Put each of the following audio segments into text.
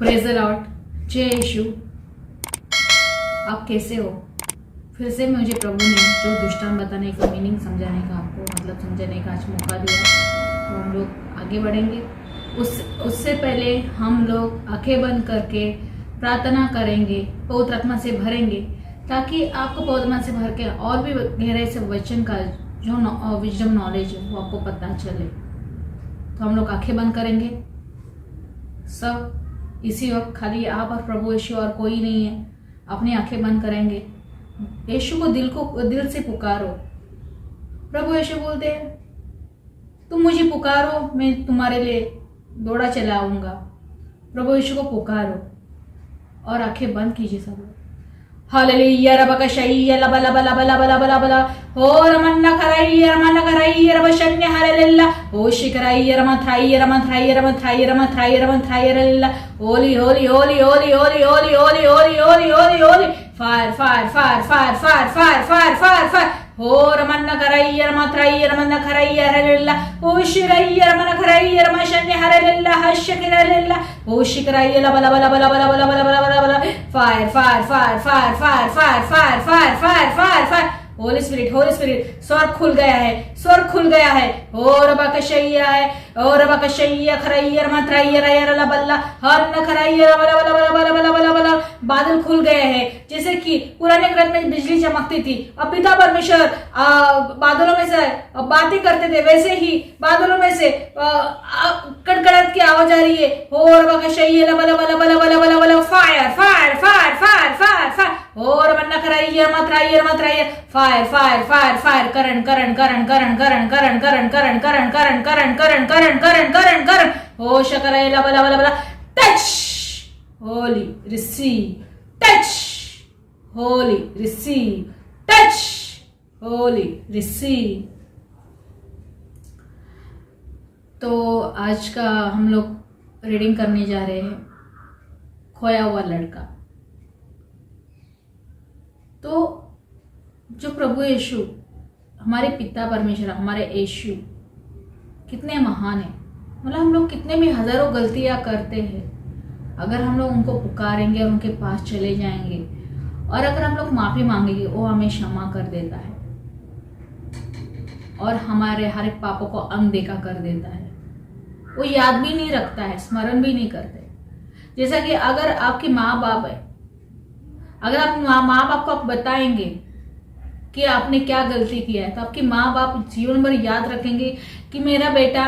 Praise the Lord, जय यीशु। आप कैसे हो? फिर से मुझे प्रभु ने जो दुष्टान बताने का, मीनिंग समझाने का, आपको मतलब समझाने का आज मौका दिया, तो हम लोग आगे बढ़ेंगे। उससे पहले हम लोग आंखें बंद करके प्रार्थना करेंगे, पवित्र आत्मा से भरेंगे, ताकि आपको पवित्र आत्मा से भर के और भी गहराई से वचन का जो विजडम नॉलेज है वो आपको पता चले। तो हम लोग आंखें बंद करेंगे सब इसी वक्त, खाली आप और प्रभु यीशु और कोई नहीं है। अपनी आंखें बंद करेंगे, यीशु को दिल से पुकारो। प्रभु यीशु बोलते हैं तुम मुझे पुकारो, मैं तुम्हारे लिए दौड़ा चलाऊंगा। प्रभु यीशु को पुकारो और आंखें बंद कीजिए सब लोग। हालेलुया रबका शैया लबा लबा लबा लबा लबा लबा हो रमन्ना कराई रबशन्य हालेलुया हो शिकराई रमथाई रमथाई रमथाई रमथाई रमथाई रल्ला holy holy holy holy holy holy holy holy holy holy holy fire fire fire fire fire fire fire fire fire हो रमन्ना कराई रमथाई रमन्ना कराई हालेलुया हो शिराई रमन्ना कराई रमशन्य हालेलुया हशकराई हो शिकराई लबा लबा लबा लबा लबा लबा लबा fire fire fire fire fire fire fire fire fire fire fire Holi spirit स्वर खुल गया है, स्वर खुल गया है। ओ रबा कशैया है, ओ रबा कशैया खरैया रमथाई रैया बल्ला हर न खरैया बला बला बला बला बला बला। बादल खुल गए हैं, जैसे कि पुराने ग्रंथ में बिजली चमकती थी, अब पिता परमेश्वर बादलों में से बातें करते थे, वैसे ही बादलों में से कड़कड़ाहट की आवाज आ रही है। हो रबा कशैया बला बला बला बला बला बला fire fire fire fire fire fire और मन्ना कराइए मत राइए fire fire fire fire current current current current current current current current current current current current current current current current हो शकराई ला बला बला बला touch holy receive touch holy receive touch holy receive. तो आज का हम लोग रीडिंग करने जा रहे हैं खोया हुआ लड़का। तो जो प्रभु यीशु हमारे पिता परमेश्वर, हमारे यीशु कितने महान है। मतलब हम लोग कितने भी हजारों गलतियां करते हैं, अगर हम लोग उनको पुकारेंगे और उनके पास चले जाएंगे और अगर हम लोग माफी मांगेंगे, वो हमें क्षमा कर देता है और हमारे हर एक पापों को अनदेखा कर देता है। वो याद भी नहीं रखता है, स्मरण भी नहीं करते। जैसा कि अगर आपके माँ बाप है, अगर आप माँ बाप को आप बताएंगे कि आपने क्या गलती किया है, तो आपके माँ बाप जीवन भर याद रखेंगे कि मेरा बेटा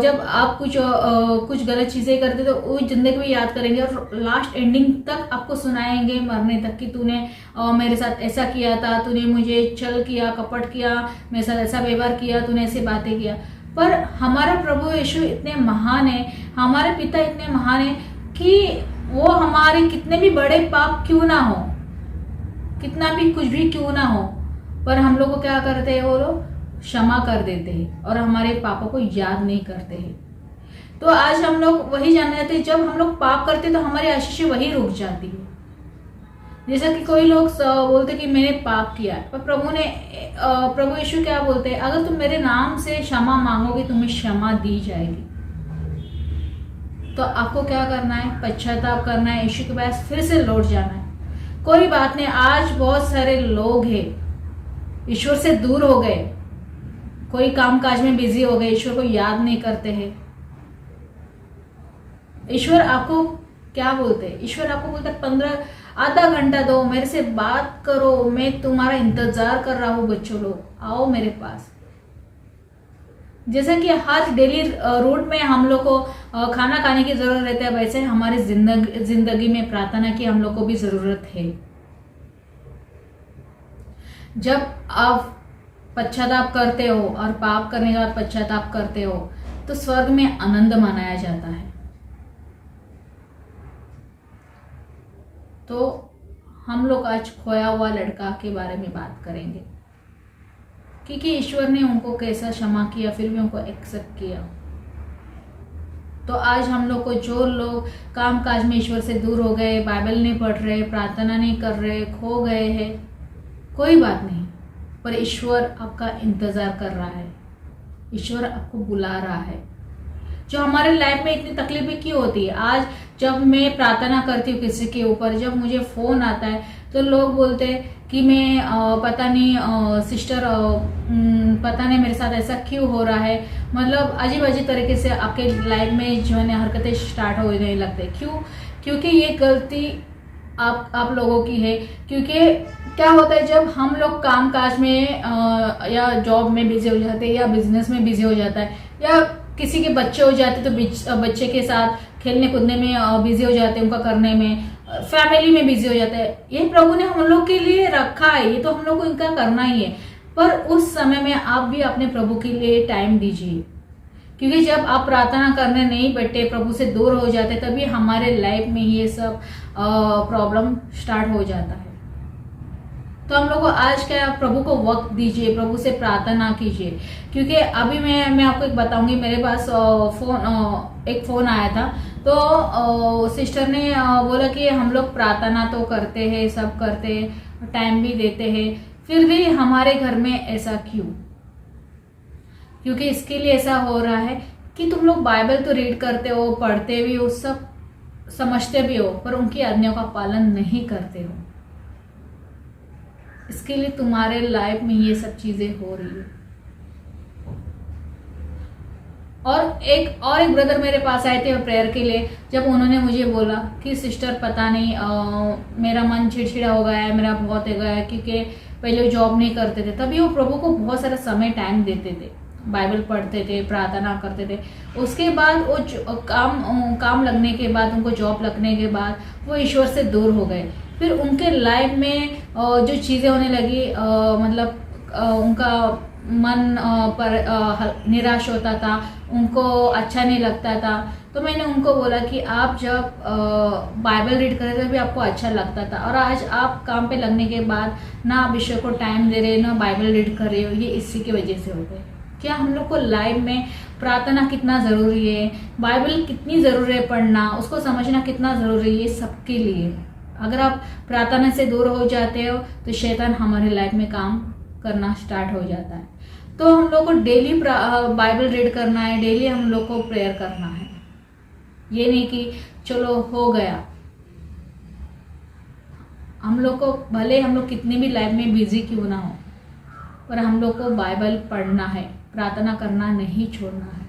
जब आप कुछ गलत चीजें करते तो वो जिंदगी में याद करेंगे और लास्ट एंडिंग तक आपको सुनाएंगे मरने तक कि तूने मेरे साथ ऐसा किया था, तूने मुझे छल किया, कपट किया, मेरे साथ ऐसा व्यवहार किया, तूने ऐसी बातें किया। पर हमारा प्रभु यीशु इतने महान है, हमारे पिता इतने महान है कि वो हमारे कितने भी बड़े पाप क्यों ना हो, कितना भी कुछ भी क्यों ना हो, पर हम लोग को क्या करते हैं, वो लोग क्षमा कर देते हैं और हमारे पापों को याद नहीं करते हैं। तो आज हम लोग वही जानना चाहते हैं, जब हम लोग पाप करते हैं तो हमारी आशीष वही रुक जाती है। जैसा कि कोई लोग बोलते कि मैंने पाप किया, पर प्रभु यीशु क्या बोलते हैं, अगर तुम मेरे नाम से क्षमा मांगोगे तुम्हें क्षमा दी जाएगी। तो आपको क्या करना है, पश्चाताप करना है, यीशु के पास फिर से लौट जाना है। कोई बात नहीं, आज बहुत सारे लोग हैं ईश्वर से दूर हो गए, कोई काम काज में बिजी हो गए, ईश्वर को याद नहीं करते हैं। ईश्वर आपको क्या बोलते हैं, ईश्वर आपको बोलते हैं आधा घंटा दो, मेरे से बात करो, मैं तुम्हारा इंतजार कर रहा हूं। बच्चों लोग आओ मेरे पास। जैसे कि हर डेली रूट में हम लोग को खाना खाने की जरूरत रहती है, वैसे हमारी जिंदगी में प्रार्थना की हम लोग को भी जरूरत है। जब आप पश्चाताप करते हो और पाप करने के बाद पश्चाताप करते हो तो स्वर्ग में आनंद मनाया जाता है। तो हम लोग आज खोया हुआ लड़का के बारे में बात करेंगे, क्योंकि ईश्वर ने उनको कैसा क्षमा किया, फिर भी उनको एक्सेप्ट किया। तो आज हम लोग को, जो लोग काम काज में ईश्वर से दूर हो गए, बाइबल नहीं पढ़ रहे, प्रार्थना नहीं कर रहे, खो गए हैं, कोई बात नहीं, पर ईश्वर आपका इंतजार कर रहा है, ईश्वर आपको बुला रहा है। जो हमारे लाइफ में इतनी तकलीफें क्यों होती है। आज जब मैं प्रार्थना करती हूँ किसी के ऊपर, जब मुझे फोन आता है तो लोग बोलते हैं कि मैं पता नहीं सिस्टर पता नहीं मेरे साथ ऐसा क्यों हो रहा है। मतलब अजीब अजीब तरीके से आपके लाइफ में जो है हरकतें स्टार्ट होने लगते हैं। क्यों? क्योंकि ये गलती आप लोगों की है। क्योंकि क्या होता है, जब हम लोग काम काज में या जॉब में बिजी हो जाते हैं या बिजनेस में बिजी हो जाता है या किसी के बच्चे हो जाते तो बच्चे के साथ खेलने कूदने में बिजी हो जाते हैं, उनका करने में, फैमिली में बिजी हो जाते हैं। ये प्रभु ने हम लोग के लिए रखा है, ये तो हम लोग को इनका करना ही है। पर उस समय में आप भी अपने प्रभु के लिए टाइम दीजिए, क्योंकि जब आप प्रार्थना करने नहीं बैठते, प्रभु से दूर हो जाते, तभी हमारे लाइफ में ये सब प्रॉब्लम स्टार्ट हो जाता है। तो हम लोग को आज क्या, प्रभु को वक्त दीजिए, प्रभु से प्रार्थना कीजिए। क्योंकि अभी मैं आपको एक बताऊंगी, मेरे पास एक फोन आया था। तो सिस्टर ने बोला कि हम लोग प्रार्थना तो करते हैं, सब करते हैं, टाइम भी देते हैं, फिर भी हमारे घर में ऐसा क्यों? क्योंकि इसके लिए ऐसा हो रहा है कि तुम लोग बाइबल तो रीड करते हो, पढ़ते भी हो, सब समझते भी हो, पर उनकी आज्ञाओं का पालन नहीं करते हो। इसके लिए तुम्हारे लाइफ में ये सब चीजें हो रही है। और एक ब्रदर मेरे पास आए थे प्रेयर के लिए। जब उन्होंने मुझे बोला कि सिस्टर पता नहीं मेरा मन चिड़चिड़ा हो गया है, मेरा बहुत हो गया है, क्योंकि पहले जॉब नहीं करते थे, तभी वो प्रभु को बहुत सारा समय टाइम देते थे, बाइबल पढ़ते थे, प्रार्थना करते थे। उसके बाद वो काम लगने के बाद, उनको जॉब लगने के बाद वो ईश्वर से दूर हो गए। फिर उनके लाइफ में जो चीज़ें होने लगी, मतलब उनका मन पर निराश होता था, उनको अच्छा नहीं लगता था। तो मैंने उनको बोला कि आप जब बाइबल रीड कर रहे थे भी आपको अच्छा लगता था, और आज आप काम पे लगने के बाद ना आप ईश्वर को टाइम दे रहे, ना बाइबल रीड कर रहे हो, ये इसी की वजह से हो गए। क्या हम लोग को लाइफ में प्रार्थना कितना ज़रूरी है, बाइबल कितनी ज़रूरी है पढ़ना, उसको समझना कितना ज़रूरी है, ये सबके लिए। अगर आप प्रार्थना से दूर हो जाते हो तो शैतान हमारे लाइफ में काम करना स्टार्ट हो जाता है। तो हम लोग को डेली बाइबल रीड करना है, डेली हम लोग को प्रेयर करना है। ये नहीं कि चलो हो गया। हम लोग को भले हम लोग कितनी भी लाइफ में बिजी क्यों ना हो, पर हम लोग को बाइबल पढ़ना है, प्रार्थना करना नहीं छोड़ना है।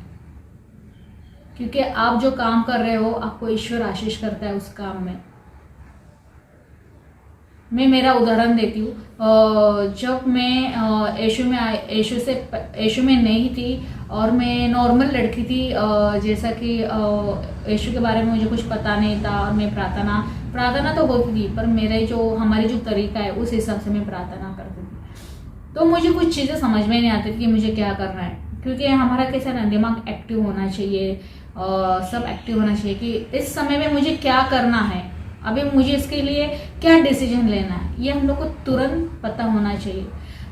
क्योंकि आप जो काम कर रहे हो, आपको ईश्वर आशीष करता है उस काम में। मैं मेरा उदाहरण देती हूँ। जब मैं यीशु में नहीं थी और मैं नॉर्मल लड़की थी, जैसा कि यीशु के बारे में मुझे कुछ पता नहीं था, और मैं प्रार्थना तो होती थी, पर हमारी जो तरीका है उस हिसाब से मैं प्रार्थना करती थी। तो मुझे कुछ चीज़ें समझ में नहीं आती थी कि मुझे क्या करना है। क्योंकि हमारा कैसा ना, दिमाग एक्टिव होना चाहिए, सब एक्टिव होना चाहिए कि इस समय में मुझे क्या करना है, अभी मुझे इसके लिए क्या डिसीजन लेना है, ये हम लोग को तुरंत पता होना चाहिए।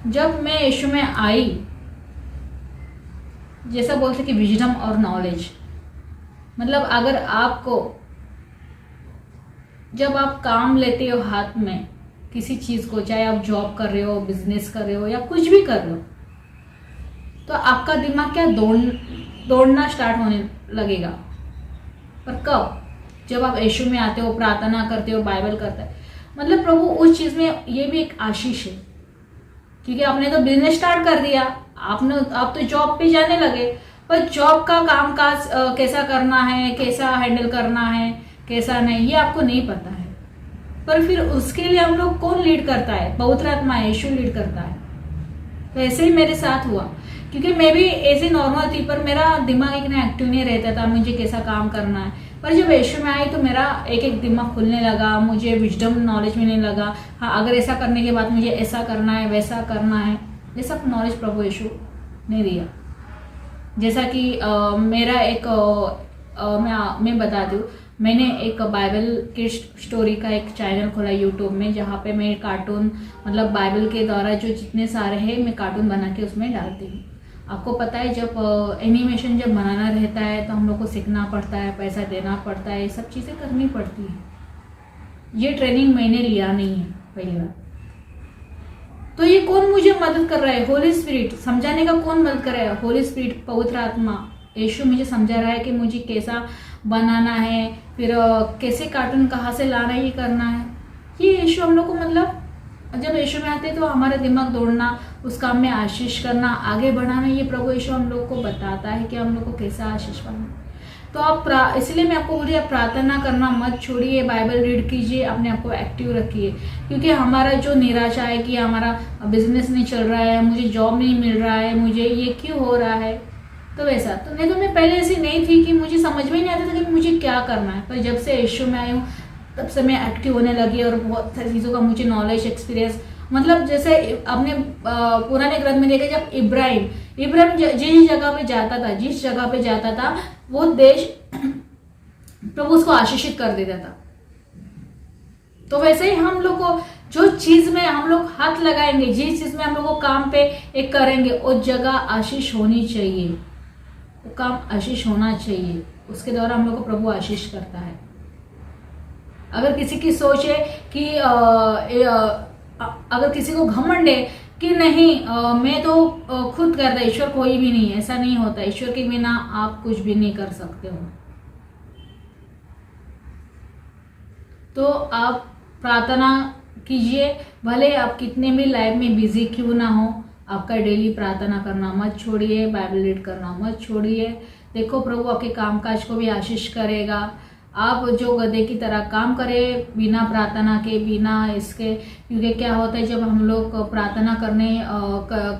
जब मैं यीशु में आई, जैसा बोलते कि विजडम और नॉलेज, मतलब अगर आपको, जब आप काम लेते हो हाथ में किसी चीज को, चाहे आप जॉब कर रहे हो, बिजनेस कर रहे हो, या कुछ भी कर रहे हो, तो आपका दिमाग क्या दौड़ना स्टार्ट होने लगेगा। पर कब? जब आप यीशु में आते हो, प्रार्थना करते हो, बाइबल करते हो, मतलब प्रभु उस चीज में, ये भी एक आशीष है। क्योंकि आपने तो बिजनेस स्टार्ट कर दिया, आप तो जॉब पे जाने लगे, पर जॉब का काम काज कैसा करना है, कैसा हैंडल करना है, कैसा नहीं, ये आपको नहीं पता है। पर फिर उसके लिए हम लोग कौन लीड करता है? पवित्र आत्मा, यीशु लीड करता है। तो ऐसे ही मेरे साथ हुआ, क्योंकि मैं भी ऐसे नॉर्मल थी, पर मेरा दिमाग इतना एक्टिव नहीं रहता था मुझे कैसा काम करना है। पर जब यीशु में आई तो मेरा एक दिमाग खुलने लगा, मुझे विजडम नॉलेज मिलने लगा। हाँ, अगर ऐसा करने के बाद मुझे ऐसा करना है, वैसा करना है, ये सब नॉलेज प्रभु यीशु ने दिया। जैसा कि मेरा एक मैं बता दूँ, मैंने एक बाइबल की स्टोरी का एक चैनल खोला यूट्यूब में, जहाँ पे मैं कार्टून, मतलब बाइबल के द्वारा जो जितने सारे हैं, मैं कार्टून बना के उसमें डालती हूँ। आपको पता है, जब एनिमेशन जब बनाना रहता है तो हम लोग को सीखना पड़ता है, पैसा देना पड़ता है, सब चीज़ें करनी पड़ती है। ये ट्रेनिंग मैंने लिया नहीं है पहली बार। तो ये कौन मुझे मदद कर रहा है? होली स्पिरिट। समझाने का कौन मदद कर रहा है? होली स्पिरिट, पवित्र आत्मा, यीशु मुझे समझा रहा है कि मुझे कैसा बनाना है, फिर कैसे कार्टून कहाँ से लाना है, ये करना है। ये यीशु हम लोग को मतलब जब यीशु में आते हैं तो हमारा दिमाग दौड़ना, उस काम में आशीष करना, आगे बढ़ाना, ये प्रभु यीशु हम लोग को बताता है कि हम लोग को कैसा आशीष पाना। तो आप इसलिए मैं आपको बोल रही, आप प्रार्थना करना मत छोड़िए, बाइबल रीड कीजिए, अपने आप को एक्टिव रखिए। क्योंकि हमारा जो निराशा है कि हमारा बिजनेस नहीं चल रहा है, मुझे जॉब नहीं मिल रहा है, मुझे ये क्यों हो रहा है, तो वैसा तो नहीं। तो मैं पहले ऐसी नहीं थी कि मुझे समझ में नहीं आता था कि मुझे क्या करना है, पर जब से यीशु में आई हूँ तब से मैं एक्टिव होने लगी और बहुत सारी चीज़ों का मुझे नॉलेज, एक्सपीरियंस, मतलब जैसे आपने पुराने ग्रंथ में देखा, जब इब्राहिम जिस जगह पे जाता था वो देश प्रभु उसको आशीषित कर देता था। तो वैसे ही हम लोग को जो चीज में हम लोग हाथ लगाएंगे, जिस चीज में हम लोग को काम पे एक करेंगे, उस जगह आशीष होनी चाहिए, वो काम आशीष होना चाहिए, उसके द्वारा हम लोग को प्रभु आशीष करता है। अगर किसी की सोच है कि अगर किसी को घमंड है कि नहीं मैं तो खुद करता, ईश्वर कोई भी नहीं है, ऐसा नहीं होता। ईश्वर के बिना आप कुछ भी नहीं कर सकते हो। तो आप प्रार्थना कीजिए, भले आप कितने भी लाइफ में बिजी क्यों ना हो, आपका डेली प्रार्थना करना मत छोड़िए, बाइबल रीड करना मत छोड़िए। देखो प्रभु आपके कामकाज को भी आशीष करेगा। आप जो गधे की तरह काम करें बिना प्रार्थना के, बिना इसके, क्योंकि क्या होता है जब हम लोग प्रार्थना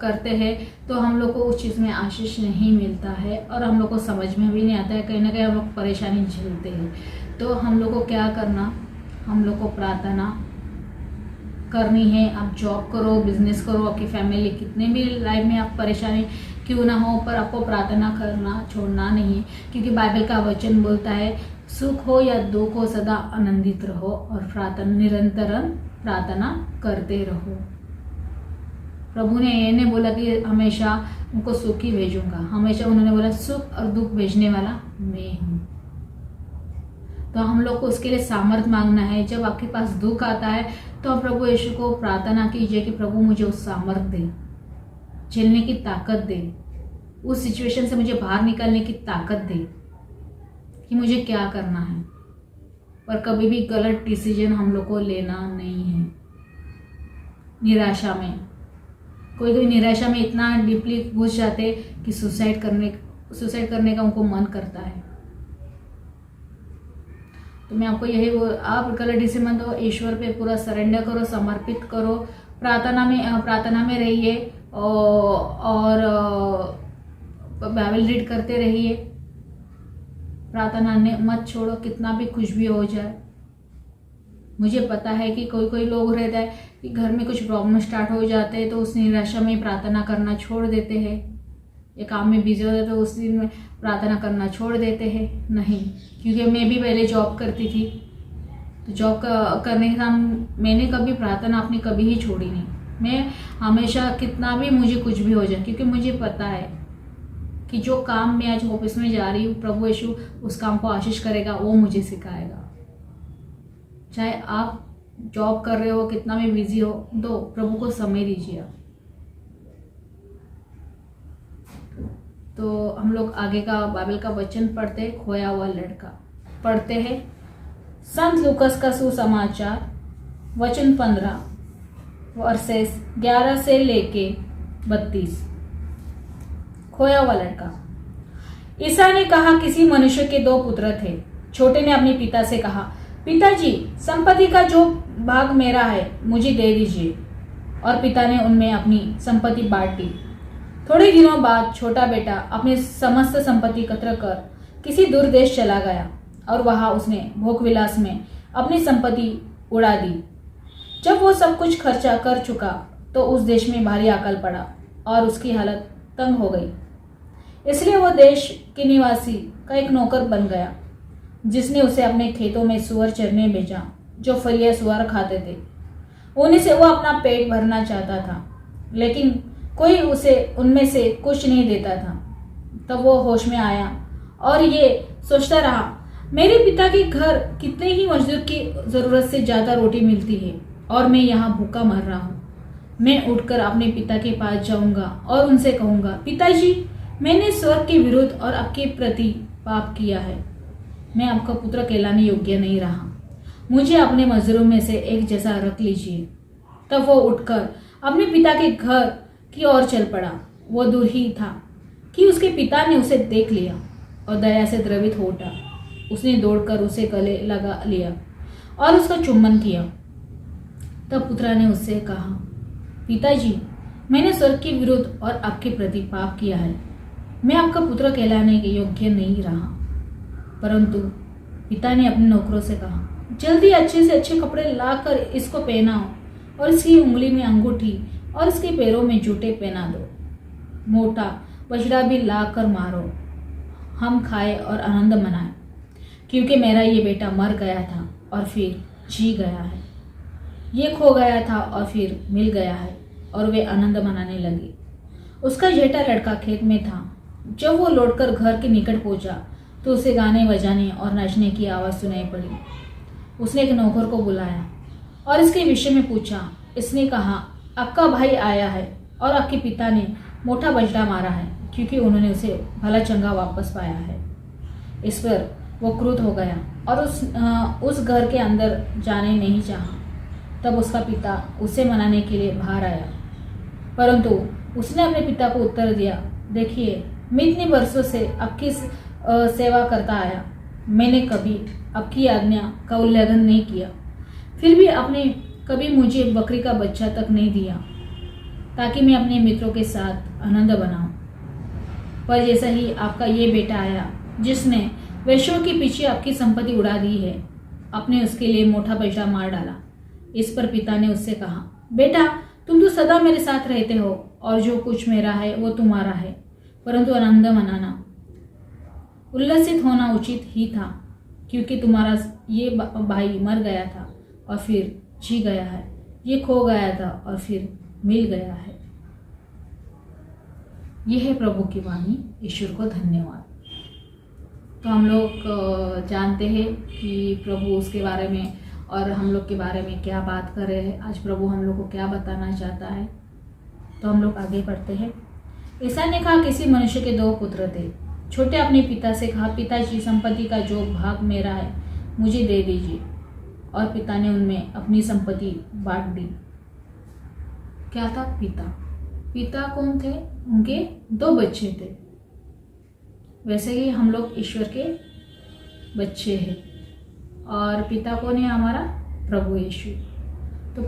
करते हैं तो हम लोग को उस चीज़ में आशीष नहीं मिलता है और हम लोग को समझ में भी नहीं आता है, कहीं ना कहीं हम लोग परेशानी झेलते हैं। तो हम लोग को क्या करना, हम लोग को प्रार्थना करनी है। आप जॉब करो, बिजनेस करो, आपकी फैमिली कितने भी लाइफ में आप परेशानी क्यों ना हो, पर आपको प्रार्थना करना छोड़ना नहीं, क्योंकि बाइबल का वचन बोलता है सुख हो या दुख हो सदा आनंदित रहो और प्रार्थना निरंतर प्रार्थना करते रहो। प्रभु ने ये नहीं बोला कि हमेशा उनको सुख ही भेजूंगा, हमेशा उन्होंने बोला सुख और दुख भेजने वाला मैं हूँ। तो हम लोग को उसके लिए सामर्थ्य मांगना है। जब आपके पास दुख आता है तो आप प्रभु यीशु को प्रार्थना कीजिए कि प्रभु मुझे उस सामर्थ्य दे, झेलने की ताकत दे, उस सिचुएशन से मुझे बाहर निकलने की ताकत दे कि मुझे क्या करना है। पर कभी भी गलत डिसीजन हम लोग को लेना नहीं है। निराशा में कोई निराशा में इतना डीपली घुस जाते कि सुसाइड करने का उनको मन करता है। तो मैं आपको यही आप गलत डिसीजन मत दो, ईश्वर पे पूरा सरेंडर करो, समर्पित करो, प्रार्थना में रहिए और बाइबल रीड करते रहिए। प्रार्थना ने मत छोड़ो, कितना भी कुछ भी हो जाए। मुझे पता है कि कोई लोग रहता है कि घर में कुछ प्रॉब्लम स्टार्ट हो जाते हैं तो उस निराशा में प्रार्थना करना छोड़ देते हैं, ये काम में बिजी हो जाते तो उस दिन में प्रार्थना करना छोड़ देते हैं। नहीं, क्योंकि मैं भी पहले जॉब करती थी, तो जॉब करने के साथ मैंने कभी प्रार्थना अपनी कभी ही छोड़ी नहीं। मैं हमेशा कितना भी मुझे कुछ भी हो जाए, क्योंकि मुझे पता है कि जो काम मैं आज ऑफिस में जा रही हूँ प्रभु यीशु उस काम को आशीष करेगा, वो मुझे सिखाएगा। चाहे आप जॉब कर रहे हो, कितना भी बिजी हो, तो प्रभु को समय दीजिए। तो हम लोग आगे का बाइबल का वचन पढ़ते हैं, खोया हुआ लड़का पढ़ते हैं। संत लूकस का सुसमाचार वचन 15 वर्सेस 11 से लेके 32। खोया हुआ लड़का। ईसा ने कहा, किसी मनुष्य के 2 पुत्र थे। छोटे ने अपने पिता से कहा, पिताजी संपत्ति का जो भाग मेरा है मुझे दे दीजिए। और पिता ने उनमें अपनी संपत्ति बांट दी। थोड़े दिनों बाद छोटा बेटा अपनी समस्त संपत्ति एकत्र कर किसी दूर देश चला गया और वहां उसने भोग विलास में अपनी संपत्ति उड़ा दी। जब वो सब कुछ खर्चा कर चुका तो उस देश में भारी अकाल पड़ा और उसकी हालत तंग हो गई। इसलिए वो देश के निवासी का एक नौकर बन गया, जिसने उसे अपने खेतों में सुअर चरने भेजा, जो फलिया सुअर खाते थे। उन्हीं से वो अपना पेट भरना चाहता था, लेकिन कोई उसे उनमें से कुछ नहीं देता था। तब वो होश में आया और ये सोचता रहा, मेरे पिता के घर कितने ही मजदूर की जरूरत से ज्यादा रोटी मिलती है और मैं यहाँ भूखा मर रहा हूँ। मैं उठकर अपने पिता के पास जाऊंगा और उनसे कहूंगा, पिताजी मैंने स्वर्ग के विरुद्ध और आपके प्रति पाप किया है। मैं आपका पुत्र कहलाने योग्य नहीं रहा। मुझे अपने मजदूरों में से एक जैसा रख लीजिए। तब वो उठकर अपने पिता के घर की ओर चल पड़ा। वो दूर ही था कि उसके पिता ने उसे देख लिया और दया से द्रवित हो उठा। उसने दौड़कर उसे गले लगा लिया और उसका चुम्बन किया। तब पुत्र ने उससे कहा, पिताजी, मैंने स्वर्ग के विरुद्ध और आपके प्रति पाप किया है। मैं आपका पुत्र कहलाने के योग्य नहीं रहा। परंतु पिता ने अपने नौकरों से कहा, जल्दी अच्छे से अच्छे कपड़े लाकर इसको पहनाओ और इसकी उंगली में अंगूठी और इसके पैरों में जूते पहना दो। मोटा बछड़ा भी लाकर मारो, हम खाए और आनंद मनाएं, क्योंकि मेरा ये बेटा मर गया था और फिर जी गया है, ये खो गया था और फिर मिल गया है। और वे आनंद मनाने लगे। उसका जेठा लड़का खेत में था। जब वो लौटकर घर के निकट पहुंचा तो उसे गाने बजाने और नाचने की आवाज़ सुनाई पड़ी। उसने एक नौकर को बुलाया और इसके विषय में पूछा। इसने कहा, आपका भाई आया है और आपके पिता ने मोटा बछड़ा मारा है, क्योंकि उन्होंने उसे भला चंगा वापस पाया है। इस पर वो क्रुद्ध हो गया और उस घर के अंदर जाने नहीं चाहा। तब उसका पिता उसे मनाने के लिए बाहर आया, परंतु उसने अपने पिता को उत्तर दिया, देखिए, मैं इतने वर्षों से आपकी सेवा करता आया। मैंने कभी आपकी आज्ञा का उल्लंघन नहीं किया। फिर भी आपने कभी मुझे बकरी का बच्चा तक नहीं दिया, ताकि मैं अपने मित्रों के साथ आनंद बनाऊं। पर जैसा ही आपका ये बेटा आया, जिसने वेश्यों के पीछे आपकी संपत्ति उड़ा दी है, आपने उसके लिए मोटा बछड़ा मार डाला। इस पर पिता ने उससे कहा, बेटा, तुम तो सदा मेरे साथ रहते हो और जो कुछ मेरा है वो तुम्हारा है, परंतु आनंद मनाना, उल्लसित होना उचित ही था, क्योंकि तुम्हारा ये भाई मर गया था और फिर जी गया है, ये खो गया था और फिर मिल गया है। यह है प्रभु की वाणी। ईश्वर को धन्यवाद। तो हम लोग जानते हैं कि प्रभु उसके बारे में और हम लोग के बारे में क्या बात कर रहे हैं। आज प्रभु हम लोग को क्या बताना चाहता है, तो हम लोग आगे बढ़ते हैं। ऐसा ने कहा, किसी मनुष्य के 2 पुत्र थे। छोटे अपने पिता से कहा, पिताजी, संपत्ति का जो भाग मेरा है मुझे दे दीजिए। और पिता ने उनमें अपनी संपत्ति बांट दी। क्या था? पिता कौन थे? उनके 2 बच्चे थे। वैसे ही हम लोग ईश्वर के बच्चे हैं और पिता कौन है? हमारा प्रभु यीशु। तो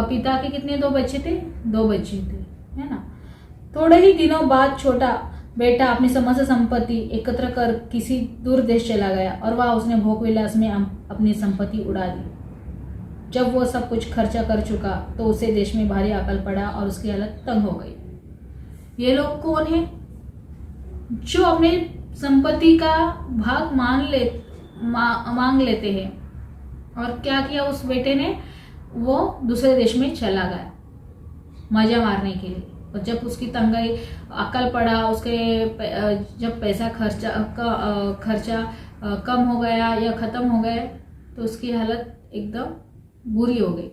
पिता के कितने 2 बच्चे थे? 2 बच्चे थे, है ना। थोड़े ही दिनों बाद छोटा बेटा अपनी समस्त संपत्ति एकत्र कर किसी दूर देश चला गया और वहां उसने भोग विलास में अपनी संपत्ति उड़ा दी। जब वो सब कुछ खर्चा कर चुका तो उसे देश में भारी अकाल पड़ा और उसकी हालत तंग हो गई। ये लोग कौन है? जो अपने संपत्ति का भाग मांग लेते हैं। और क्या किया उस बेटे ने? वो दूसरे देश में चला गया मजा मारने के लिए। और जब उसकी तंगाई अकल पड़ा, उसके जब पैसा खर्चा कम हो गया या ख़त्म हो गए तो उसकी हालत एकदम बुरी हो गई।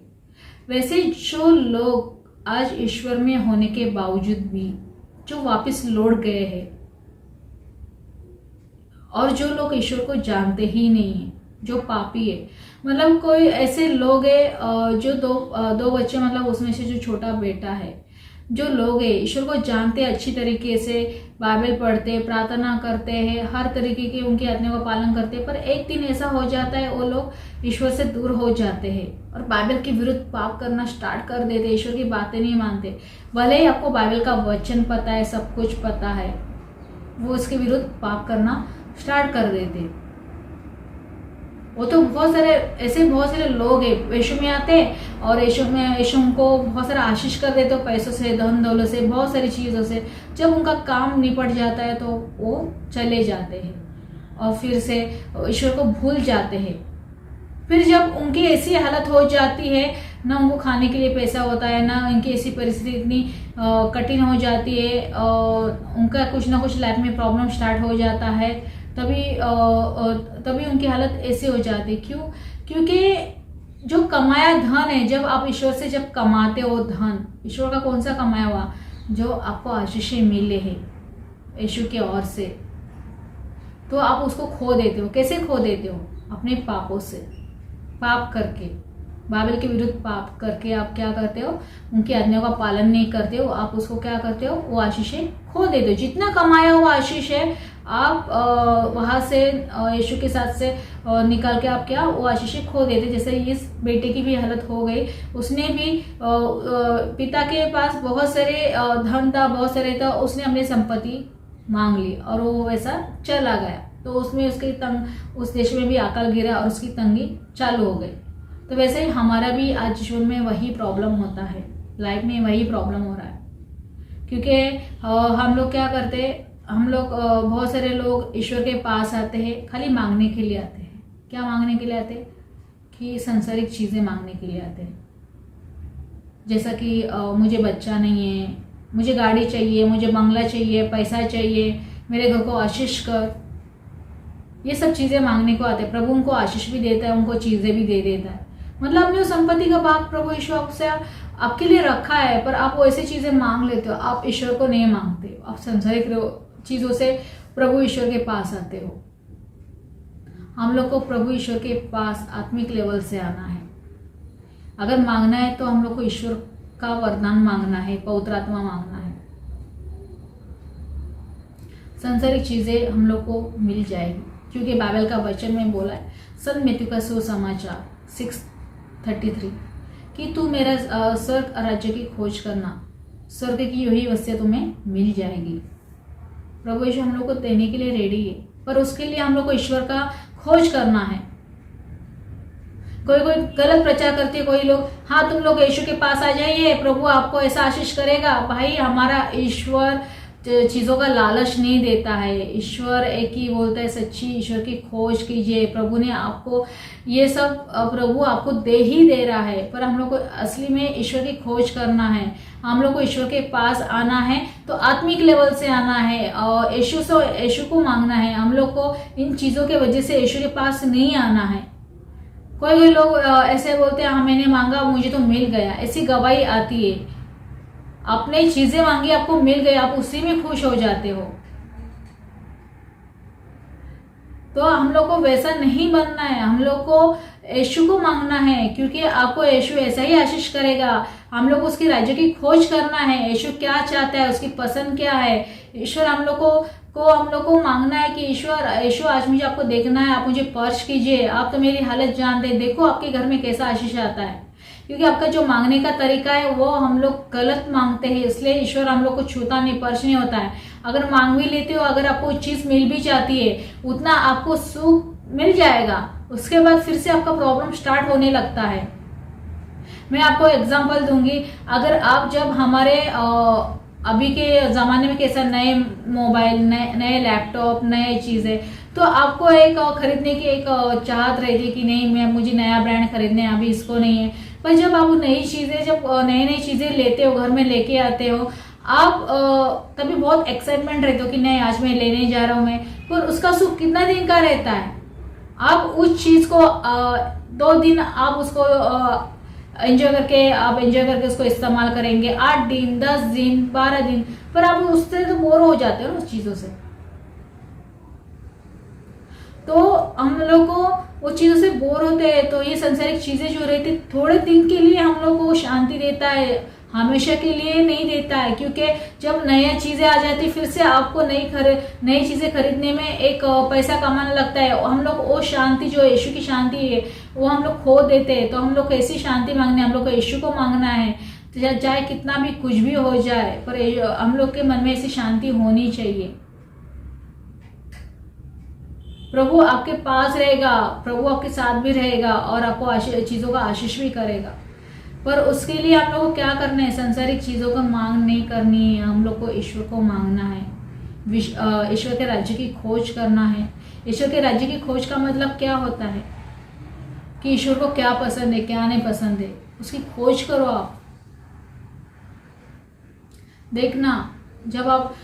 वैसे जो लोग आज ईश्वर में होने के बावजूद भी जो वापस लौट गए हैं और जो लोग ईश्वर को जानते ही नहीं है, जो पापी है, मतलब कोई ऐसे लोग हैं जो दो बच्चे, मतलब उसमें से जो छोटा बेटा है, जो लोग हैं ईश्वर को जानते अच्छी तरीके से, बाइबल पढ़ते, प्रार्थना करते हैं, हर तरीके की उनकी आज्ञा का पालन करते हैं, पर एक दिन ऐसा हो जाता है वो लोग ईश्वर से दूर हो जाते हैं और बाइबल के विरुद्ध पाप करना स्टार्ट कर देते, ईश्वर की बातें नहीं मानते। भले ही आपको बाइबल का वचन पता है, सब कुछ पता है, वो उसके विरुद्ध पाप करना स्टार्ट कर देते। वो तो बहुत सारे लोग हैं, यीशु में आते और यीशु उनको बहुत सारा आशीष कर देते, तो पैसों से, धन दौलत से, बहुत सारी चीज़ों से। जब उनका काम निपट जाता है तो वो चले जाते हैं और फिर से ईश्वर को भूल जाते हैं। फिर जब उनकी ऐसी हालत हो जाती है, ना उनको खाने के लिए पैसा होता है, ना उनकी ऐसी परिस्थिति इतनी कठिन हो जाती है और उनका कुछ ना कुछ लाइफ में प्रॉब्लम स्टार्ट हो जाता है, तभी उनकी हालत ऐसी हो जाती। क्यों? क्योंकि जो कमाया धन है, जब आप ईश्वर से जब कमाते हो धन, ईश्वर का कौन सा कमाया हुआ, जो आपको आशीषें मिले हैं, यीशु की ओर से, तो आप उसको खो देते हो। कैसे खो देते हो? अपने पापों से, पाप करके, बाइबल के विरुद्ध पाप करके आप क्या करते हो? उनकी आज्ञाओं का पालन नहीं करते हो। आप उसको क्या करते हो? वो आशीषें खो देते हो। जितना कमाया हुआ आशीष है आप वहां से यीशु के साथ से निकाल के आप क्या वो आशीषें खो देते। जैसे इस बेटे की भी हालत हो गई। उसने भी पिता के पास बहुत सारे धन था, बहुत सारे था, उसने अपनी संपत्ति मांग ली और वो वैसा चला गया। तो उसमें उसकी उस देश में भी अकाल गिरा और उसकी तंगी चालू हो गई। तो वैसे ही हमारा भी आज जीवन में वही प्रॉब्लम होता है, लाइफ में वही प्रॉब्लम हो रहा है। क्योंकि हम लोग क्या करते हैं, हम लोग बहुत सारे लोग ईश्वर के पास आते हैं खाली मांगने के लिए आते हैं। क्या मांगने के लिए आते हैं? कि सांसारिक चीज़ें मांगने के लिए आते हैं। जैसा कि मुझे बच्चा नहीं है, मुझे गाड़ी चाहिए, मुझे बंगला चाहिए, पैसा चाहिए, मेरे घर को आशीष कर, ये सब चीज़ें मांगने को आते हैं। प्रभु उनको आशीष भी देता है, उनको चीज़ें भी दे देता है। मतलब अपनी संपत्ति का भाग प्रभु यीशु आपसे आपके लिए रखा है, पर आप वो ऐसी चीज़ें मांग लेते हो। आप ईश्वर को नहीं मांगते हो, आप सांसारिक चीज़ों से प्रभु ईश्वर के पास आते हो। हम लोग को प्रभु ईश्वर के पास आत्मिक लेवल से आना है। अगर मांगना है तो हम लोग को ईश्वर का वरदान मांगना है, पवित्र आत्मा मांगना है। सांसारिक चीजें हम लोग को मिल जाएगी, क्योंकि बाइबल का वचन में बोला है, संत मत्ती का सुसमाचार 6:33 कि तू मेरा स्वर्ग राज्य की खोज करना, स्वर्ग की यही वस्तु तुम्हें मिल जाएगी। प्रभु यीशु हम लोग को देने के लिए रेडी है, पर उसके लिए हम लोग को ईश्वर का खोज करना है। कोई कोई गलत प्रचार करते हैं, कोई लोग, हाँ तुम लोग यीशु के पास आ जाइए, प्रभु आपको ऐसा आशीष करेगा। भाई हमारा ईश्वर चीजों का लालच नहीं देता है। ईश्वर एक ही बोलता है, सच्ची ईश्वर की खोज कीजिए। प्रभु ने आपको ये सब प्रभु आपको दे ही दे रहा है, पर हम लोग को असली में ईश्वर की खोज करना है। हम लोग को ईश्वर के पास आना है तो आत्मिक लेवल से आना है और यीशु को मांगना है। हम लोग को इन चीजों के वजह से यीशु के पास नहीं आना है। कोई लोग ऐसे बोलते हैं, हाँ मैंने मांगा मुझे तो मिल गया, ऐसी गवाही आती है। आपने चीजें मांगी, आपको मिल गई, आप उसी में खुश हो जाते हो। तो हम लोग को वैसा नहीं बनना है। हम लोग को यीशु को मांगना है, क्योंकि आपको यीशु ऐसा ही आशीष करेगा। हम लोग उसके राज्य की खोज करना है। यीशु क्या चाहता है, उसकी पसंद क्या है। ईश्वर हम लोग को मांगना है कि यीशु आज मुझे आपको देखना है, आप मुझे स्पर्श कीजिए। आप तो मेरी हालत जानते हैं, देखो आपके घर में कैसा आशीष आता है। क्योंकि आपका जो मांगने का तरीका है वो हम लोग गलत मांगते हैं, इसलिए ईश्वर हम लोग को छूता नहीं, स्पर्श नहीं होता है। अगर मांग भी लेते हो, अगर आपको चीज मिल भी जाती है, उतना आपको सुख मिल जाएगा, उसके बाद फिर से आपका प्रॉब्लम स्टार्ट होने लगता है। मैं आपको एग्जांपल दूंगी। अगर आप जब हमारे अभी के ज़माने में कैसा नए मोबाइल, नए लैपटॉप, नए चीज़ें, तो आपको एक खरीदने की एक चाहत रहती है कि नहीं मुझे नया ब्रांड खरीदने, अभी इसको नहीं है। पर जब आप नई चीज़ें लेते हो, घर में लेके आते हो, आप तभी बहुत एक्साइटमेंट रहते हो कि नहीं आज मैं लेने जा रहा हूँ मैं। पर उसका सुख कितना दिन का रहता है। आप उस चीज़ को 2 दिन आप उसको एंजॉय करके उसको इस्तेमाल करेंगे, 8 दिन, 10 दिन, 12 दिन, पर आप उससे तो बोर हो जाते हो ना उस चीजों से। तो हम लोग को वो चीजों से बोर होते हैं। तो ये सांसारिक चीजें जो रहती थोड़े दिन के लिए हम लोग को शांति देता है, हमेशा के लिए नहीं देता है। क्योंकि जब नई चीजें आ जाती फिर से आपको नई चीजें खरीदने में एक पैसा कमाने लगता है। हम लोग वो शांति जो यीशु की शांति है वो हम लोग खो देते हैं। तो हम लोग को ऐसी शांति मांगनी है, हम लोग को यीशु को मांगना है। तो चाहे कितना भी कुछ भी हो जाए, पर हम लोग के मन में ऐसी शांति होनी चाहिए। प्रभु आपके पास रहेगा, प्रभु आपके साथ भी रहेगा और आपको चीजों का आशीष भी करेगा। पर उसके लिए आप लोग को क्या करना है, सांसारिक चीजों का मांग नहीं करनी है। हम लोग को ईश्वर को मांगना है, ईश्वर के राज्य की खोज करना है। ईश्वर के राज्य की खोज का मतलब क्या होता है कि ईश्वर को क्या पसंद है, क्या नहीं पसंद है, उसकी खोज करो। आप देखना, जब आप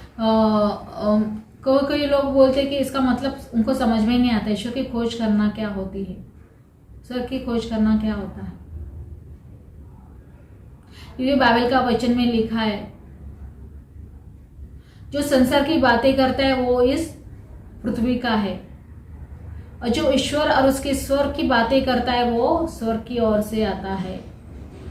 कोई लोग बोलते हैं कि इसका मतलब उनको समझ में नहीं आता ईश्वर की खोज करना क्या होती है, ईश्वर की खोज करना क्या होता है। क्योंकि बाइबल का वचन में लिखा है, जो संसार की बातें करता है वो इस पृथ्वी का है, और जो ईश्वर और उसके स्वर की बातें करता है वो स्वर की ओर से आता है।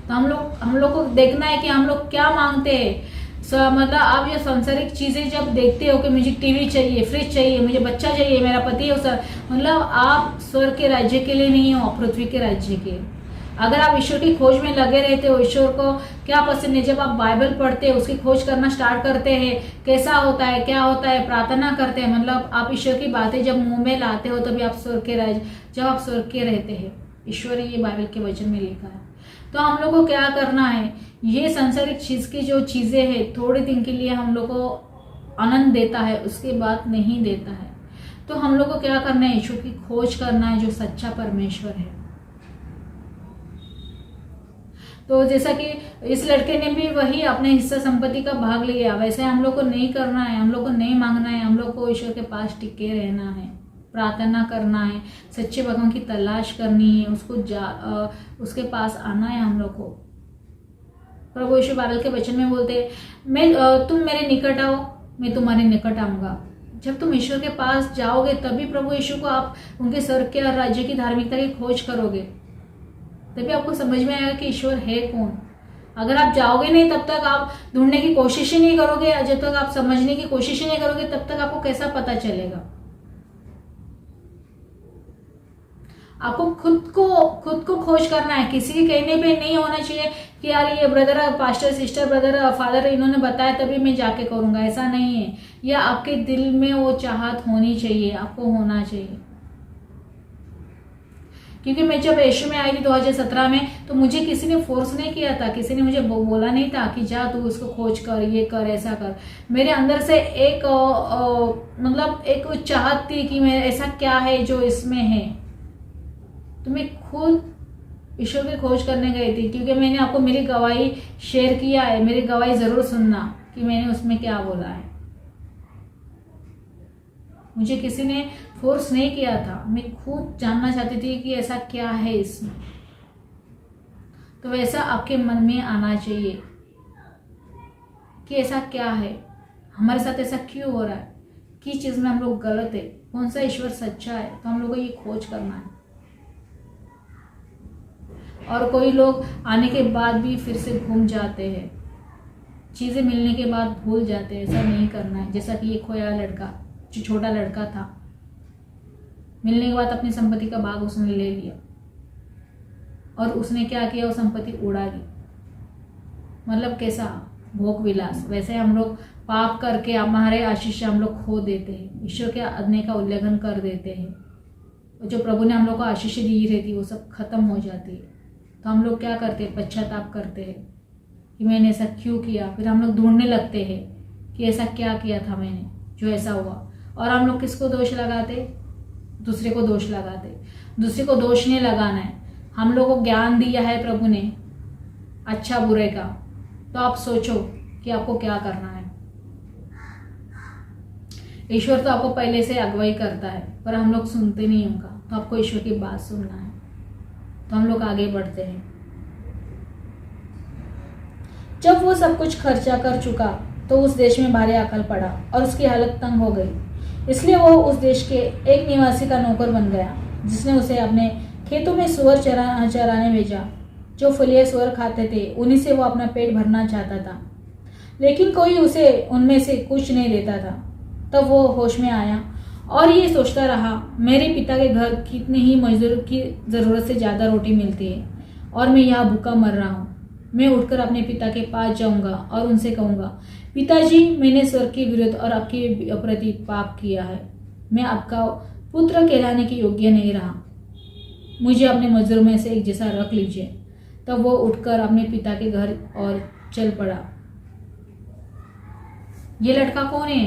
तो हम लोग को देखना है कि हम लोग क्या मांगते हैं। मतलब आप ये सांसारिक चीजें जब देखते हो कि मुझे टीवी चाहिए, फ्रिज चाहिए, मुझे बच्चा चाहिए, मेरा पति है, सर मतलब आप स्वर्ग के राज्य के लिए नहीं हो, पृथ्वी के राज्य के। अगर आप ईश्वर की खोज में लगे रहते हो, ईश्वर को क्या पसंद है, जब आप बाइबल पढ़ते हो, उसकी खोज करना स्टार्ट करते हैं, कैसा होता है, क्या होता है, प्रार्थना करते हैं, मतलब आप ईश्वर की बातें जब मुंह में लाते हो तभी आप स्वर्ग के राज्य, जब आप स्वर्ग के रहते हैं। ईश्वर ये बाइबल के वचन में लिखा है। तो हम लोग को क्या करना है, ये सांसारिक चीज की जो चीजें हैं थोड़े दिन के लिए हम लोग को आनंद देता है, उसके बाद नहीं देता है। तो हम लोग को क्या करना है, ईश्वर की खोज करना है जो सच्चा परमेश्वर है। तो जैसा कि इस लड़के ने भी वही अपने हिस्सा संपत्ति का भाग लिया, वैसे हम लोग को नहीं करना है, हम लोग को नहीं मांगना है, हम लोग को ईश्वर के पास टिके रहना है, प्रार्थना करना है, सच्चे भगवान की तलाश करनी है, उसके पास आना है हम लोग को। प्रभु यीशु बाइबल के वचन में बोलते हैं, तुम मेरे निकट आओ, मैं तुम्हारे निकट आऊंगा। जब तुम ईश्वर के पास जाओगे तभी प्रभु यीशु को आप उनके स्वर्ग के और राज्य की धार्मिकता की खोज करोगे, तभी आपको समझ में आएगा कि ईश्वर है कौन। अगर आप जाओगे नहीं तब तक आप ढूंढने की कोशिश ही नहीं करोगे, जब तक आप समझने की कोशिश ही नहीं करोगे तब तक आपको कैसा पता चलेगा। आपको खुद को खोज करना है, किसी के कहने पे नहीं होना चाहिए कि यार ये brother, pastor, sister, brother, father इन्होंने बताया तभी मैं जाके करूंगा, ऐसा नहीं है। या आपके दिल में वो चाहत होनी चाहिए, आपको होना चाहिए। क्योंकि मैं जब यीशु में आई थी 2017 में, तो मुझे किसी ने फोर्स नहीं किया था, किसी ने मुझे बोला नहीं था कि जा तू उसको खोज कर, ये कर, ऐसा कर। मेरे अंदर से एक मतलब एक चाहत थी कि मैं ऐसा क्या है जो इसमें है, तो मैं खुद ईश्वर की खोज करने गई थी। क्योंकि मैंने आपको मेरी गवाही शेयर किया है, मेरी गवाही जरूर सुनना कि मैंने उसमें क्या बोला है। मुझे किसी ने फोर्स नहीं किया था, मैं खुद जानना चाहती थी कि ऐसा क्या है इसमें। तो वैसा आपके मन में आना चाहिए कि ऐसा क्या है, हमारे साथ ऐसा क्यों हो रहा है, किस चीज में हम लोग गलत है, कौन सा ईश्वर सच्चा है। तो हम लोग को ये खोज करना है। और कोई लोग आने के बाद भी फिर से घूम जाते हैं, चीजें मिलने के बाद भूल जाते हैं। ऐसा नहीं करना है। जैसा कि ये खोया लड़का, जो छोटा लड़का था, मिलने के बाद अपनी संपत्ति का भाग उसने ले लिया और उसने क्या किया, वो संपत्ति उड़ा दी। मतलब कैसा भोग विलास। वैसे हम लोग पाप करके हमारे आशीष हम लोग खो देते हैं, ईश्वर के आज्ञा का उल्लंघन कर देते हैं। जो प्रभु ने हम लोग को आशीष दी रहती वो सब खत्म हो जाती है। तो हम लोग क्या करते हैं, पश्चाताप करते हैं कि मैंने ऐसा क्यों किया। फिर हम लोग ढूंढने लगते हैं कि ऐसा क्या किया था मैंने जो ऐसा हुआ। और हम लोग किसको दोष लगाते, दूसरे को दोष लगाते। दूसरे को दोष नहीं लगाना है। हम लोग को ज्ञान दिया है प्रभु ने अच्छा बुरे का, तो आप सोचो कि आपको क्या करना है। ईश्वर तो आपको पहले से अगुवाई करता है, पर हम लोग सुनते नहीं उनका। तो आपको ईश्वर की बात सुनना है। तो हम लोग आगे बढ़ते हैं। जब वो सब कुछ खर्चा कर चुका तो उस देश में भारी अकाल पड़ा और उसकी हालत तंग हो गई। इसलिए वो उस देश के एक निवासी का नौकर बन गया, जिसने उसे अपने खेतों में सुअर चराने भेजा। जो फलियां सुअर खाते थे उन्हीं से वो अपना पेट भरना चाहता था, लेकिन कोई उसे उनमें से कुछ नहीं देता था। तब वो होश में आया और ये सोचता रहा, मेरे पिता के घर कितने ही मजदूर की ज़रूरत से ज़्यादा रोटी मिलती है और मैं यहाँ भूखा मर रहा हूँ। मैं उठकर अपने पिता के पास जाऊँगा और उनसे कहूँगा, पिताजी, मैंने स्वर्ग के विरुद्ध और आपके प्रति पाप किया है। मैं आपका पुत्र कहलाने के योग्य नहीं रहा। मुझे अपने मजदूरों में से एक जैसा रख लीजिए। तब वो उठकर अपने पिता के घर और चल पड़ा। ये लड़का कौन है?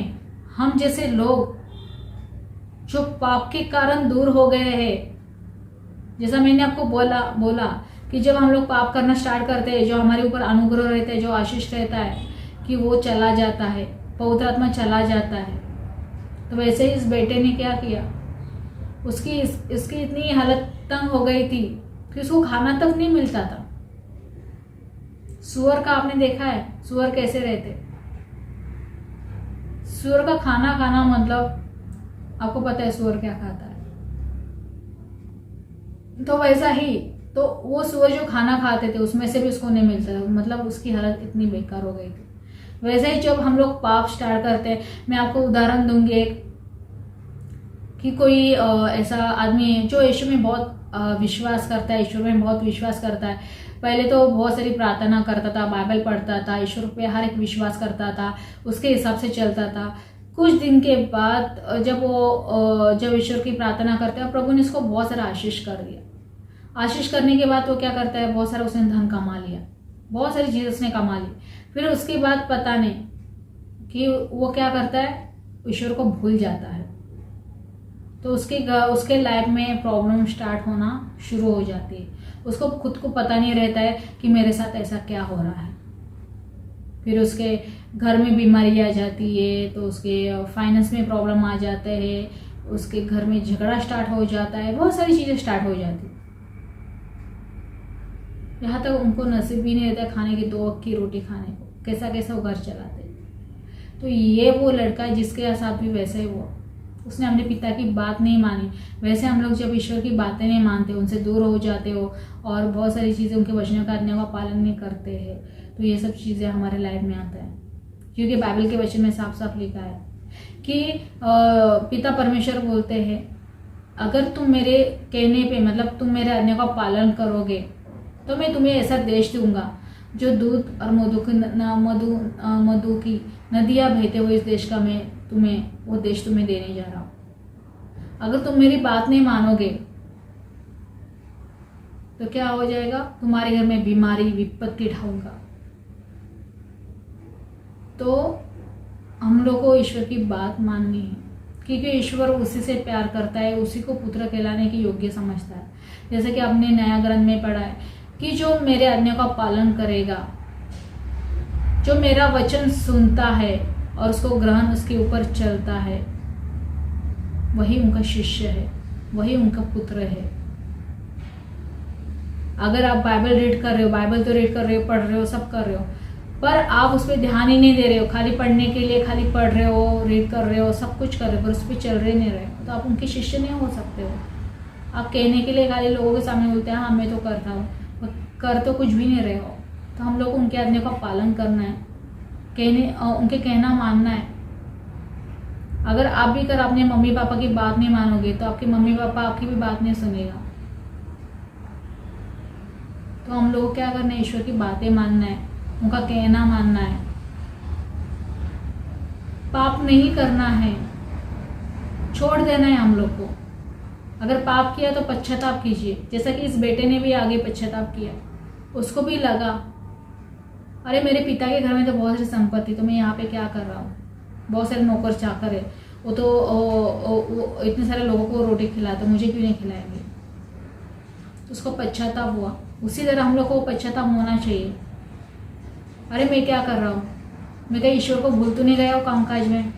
हम जैसे लोग जो पाप के कारण दूर हो गए हैं। जैसा मैंने आपको बोला कि जब हम लोग पाप करना स्टार्ट करते हैं, जो हमारे ऊपर अनुग्रह रहता है, जो आशीष रहता है, कि वो चला जाता है, पवित्र आत्मा चला जाता है। तो वैसे ही इस बेटे ने क्या किया, इसकी इतनी हालत तंग हो गई थी कि उसको खाना तक नहीं मिलता था। सुअर का आपने देखा है, सुअर कैसे रहते? सुअर का खाना खाना मतलब आपको पता है सुअर क्या खाता है, तो वैसा ही तो वो सुअर जो खाना खाते थे उसमें से भी उसको नहीं मिलता था, मतलब उसकी हालत इतनी बेकार हो गई थी। वैसे ही जब हम लोग पाप स्टार्ट करते हैं, मैं आपको उदाहरण दूंगी एक कि कोई ऐसा आदमी है जो यीशु में बहुत विश्वास करता है, ईश्वर में बहुत विश्वास करता है। पहले तो बहुत सारी प्रार्थना करता था, बाइबल पढ़ता था, ईश्वर पे हर एक विश्वास करता था, उसके हिसाब से चलता था। कुछ दिन के बाद जब ईश्वर की प्रार्थना करता है, प्रभु ने उसको बहुत सारा आशीष कर दिया। आशीष करने के बाद वो क्या करता है, बहुत सारा उसने धन कमा लिया, बहुत सारी चीज़ उसने कमा ली। फिर उसके बाद पता नहीं कि वो क्या करता है, ईश्वर को भूल जाता है। तो उसके लाइफ में प्रॉब्लम स्टार्ट होना शुरू हो जाती है। उसको खुद को पता नहीं रहता है कि मेरे साथ ऐसा क्या हो रहा है। फिर उसके घर में बीमारी आ जाती है, तो उसके फाइनेंस में प्रॉब्लम आ जाते हैं, उसके घर में झगड़ा स्टार्ट हो जाता है, बहुत सारी चीज़ें स्टार्ट हो जाती है। यहाँ तक उनको नसीब भी नहीं रहता खाने की 2 वक्त की रोटी खाने को, कैसा कैसा वो घर चलाते। तो ये वो लड़का है जिसके साथ भी वैसे ही हुआ, उसने अपने पिता की बात नहीं मानी। वैसे हम लोग जब ईश्वर की बातें नहीं मानते, उनसे दूर हो जाते हो और बहुत सारी चीज़ें उनके वचनों का आज्ञा का पालन नहीं करते हैं, तो ये सब चीज़ें हमारे लाइफ में आता है। क्योंकि बाइबल के वचन में साफ साफ लिखा है कि पिता परमेश्वर बोलते हैं, अगर तुम मेरे कहने पे मतलब तुम मेरे आज्ञा का पालन करोगे तो मैं तुम्हें ऐसा देश दूंगा जो दूध और मधु की नदियाँ बहते हुए इस देश का मैं तुम्हें वो देश तुम्हें देने जा रहा हूँ। अगर तुम मेरी बात नहीं मानोगे तो क्या हो जाएगा, तुम्हारे घर में बीमारी विपत्ति ढाऊंगा। तो हम लोग को ईश्वर की बात माननी है, क्योंकि ईश्वर उसी से प्यार करता है, उसी को पुत्र कहलाने की योग्य समझता है। जैसे कि आपने नया ग्रंथ में पढ़ा है कि जो मेरे आज्ञा का पालन करेगा, जो मेरा वचन सुनता है और उसको ग्रहण उसके ऊपर चलता है, वही उनका शिष्य है, वही उनका पुत्र है। अगर आप बाइबल रीड कर रहे हो, बाइबल तो रीड कर रहे हो, पढ़ रहे हो, सब कर रहे हो, पर आप उस पर ध्यान ही नहीं दे रहे हो, खाली पढ़ने के लिए खाली पढ़ रहे हो, रीड कर रहे हो, सब कुछ कर रहे हो, पर उस पर चल रहे नहीं रहे, तो आप उनके शिष्य नहीं हो सकते हो। आप कहने के लिए खाली लोगों के सामने बोलते हैं हाँ मैं तो करता हूँ, कर तो कुछ भी नहीं रहे हो। तो हम लोग को उनके आज्ञा का पालन करना है, उनके कहना मानना है। अगर आप भी कर अपने मम्मी पापा की बात नहीं मानोगे तो आपके मम्मी पापा आपकी भी बात नहीं सुनेगा। तो हम लोग को क्या करना है, ईश्वर की बातें मानना है, उनका कहना मानना है, पाप नहीं करना है, छोड़ देना है हम लोग को। अगर पाप किया तो पश्चाताप कीजिए, जैसा कि इस बेटे ने भी आगे पश्चाताप किया। उसको भी लगा अरे मेरे पिता के घर में तो बहुत सारी संपत्ति, तो मैं यहाँ पे क्या कर रहा हूँ, बहुत सारे नौकर चाकर है, वो तो इतने सारे लोगों को रोटी खिलाते, मुझे क्यों नहीं खिलाएंगे। तो उसको पश्चाताप हुआ। उसी तरह हम लोग को पश्चाताप होना चाहिए। अरे मैं क्या कर रहा हूँ, मैं कहीं ईश्वर को भूल तो नहीं गया हूँ कामकाज में,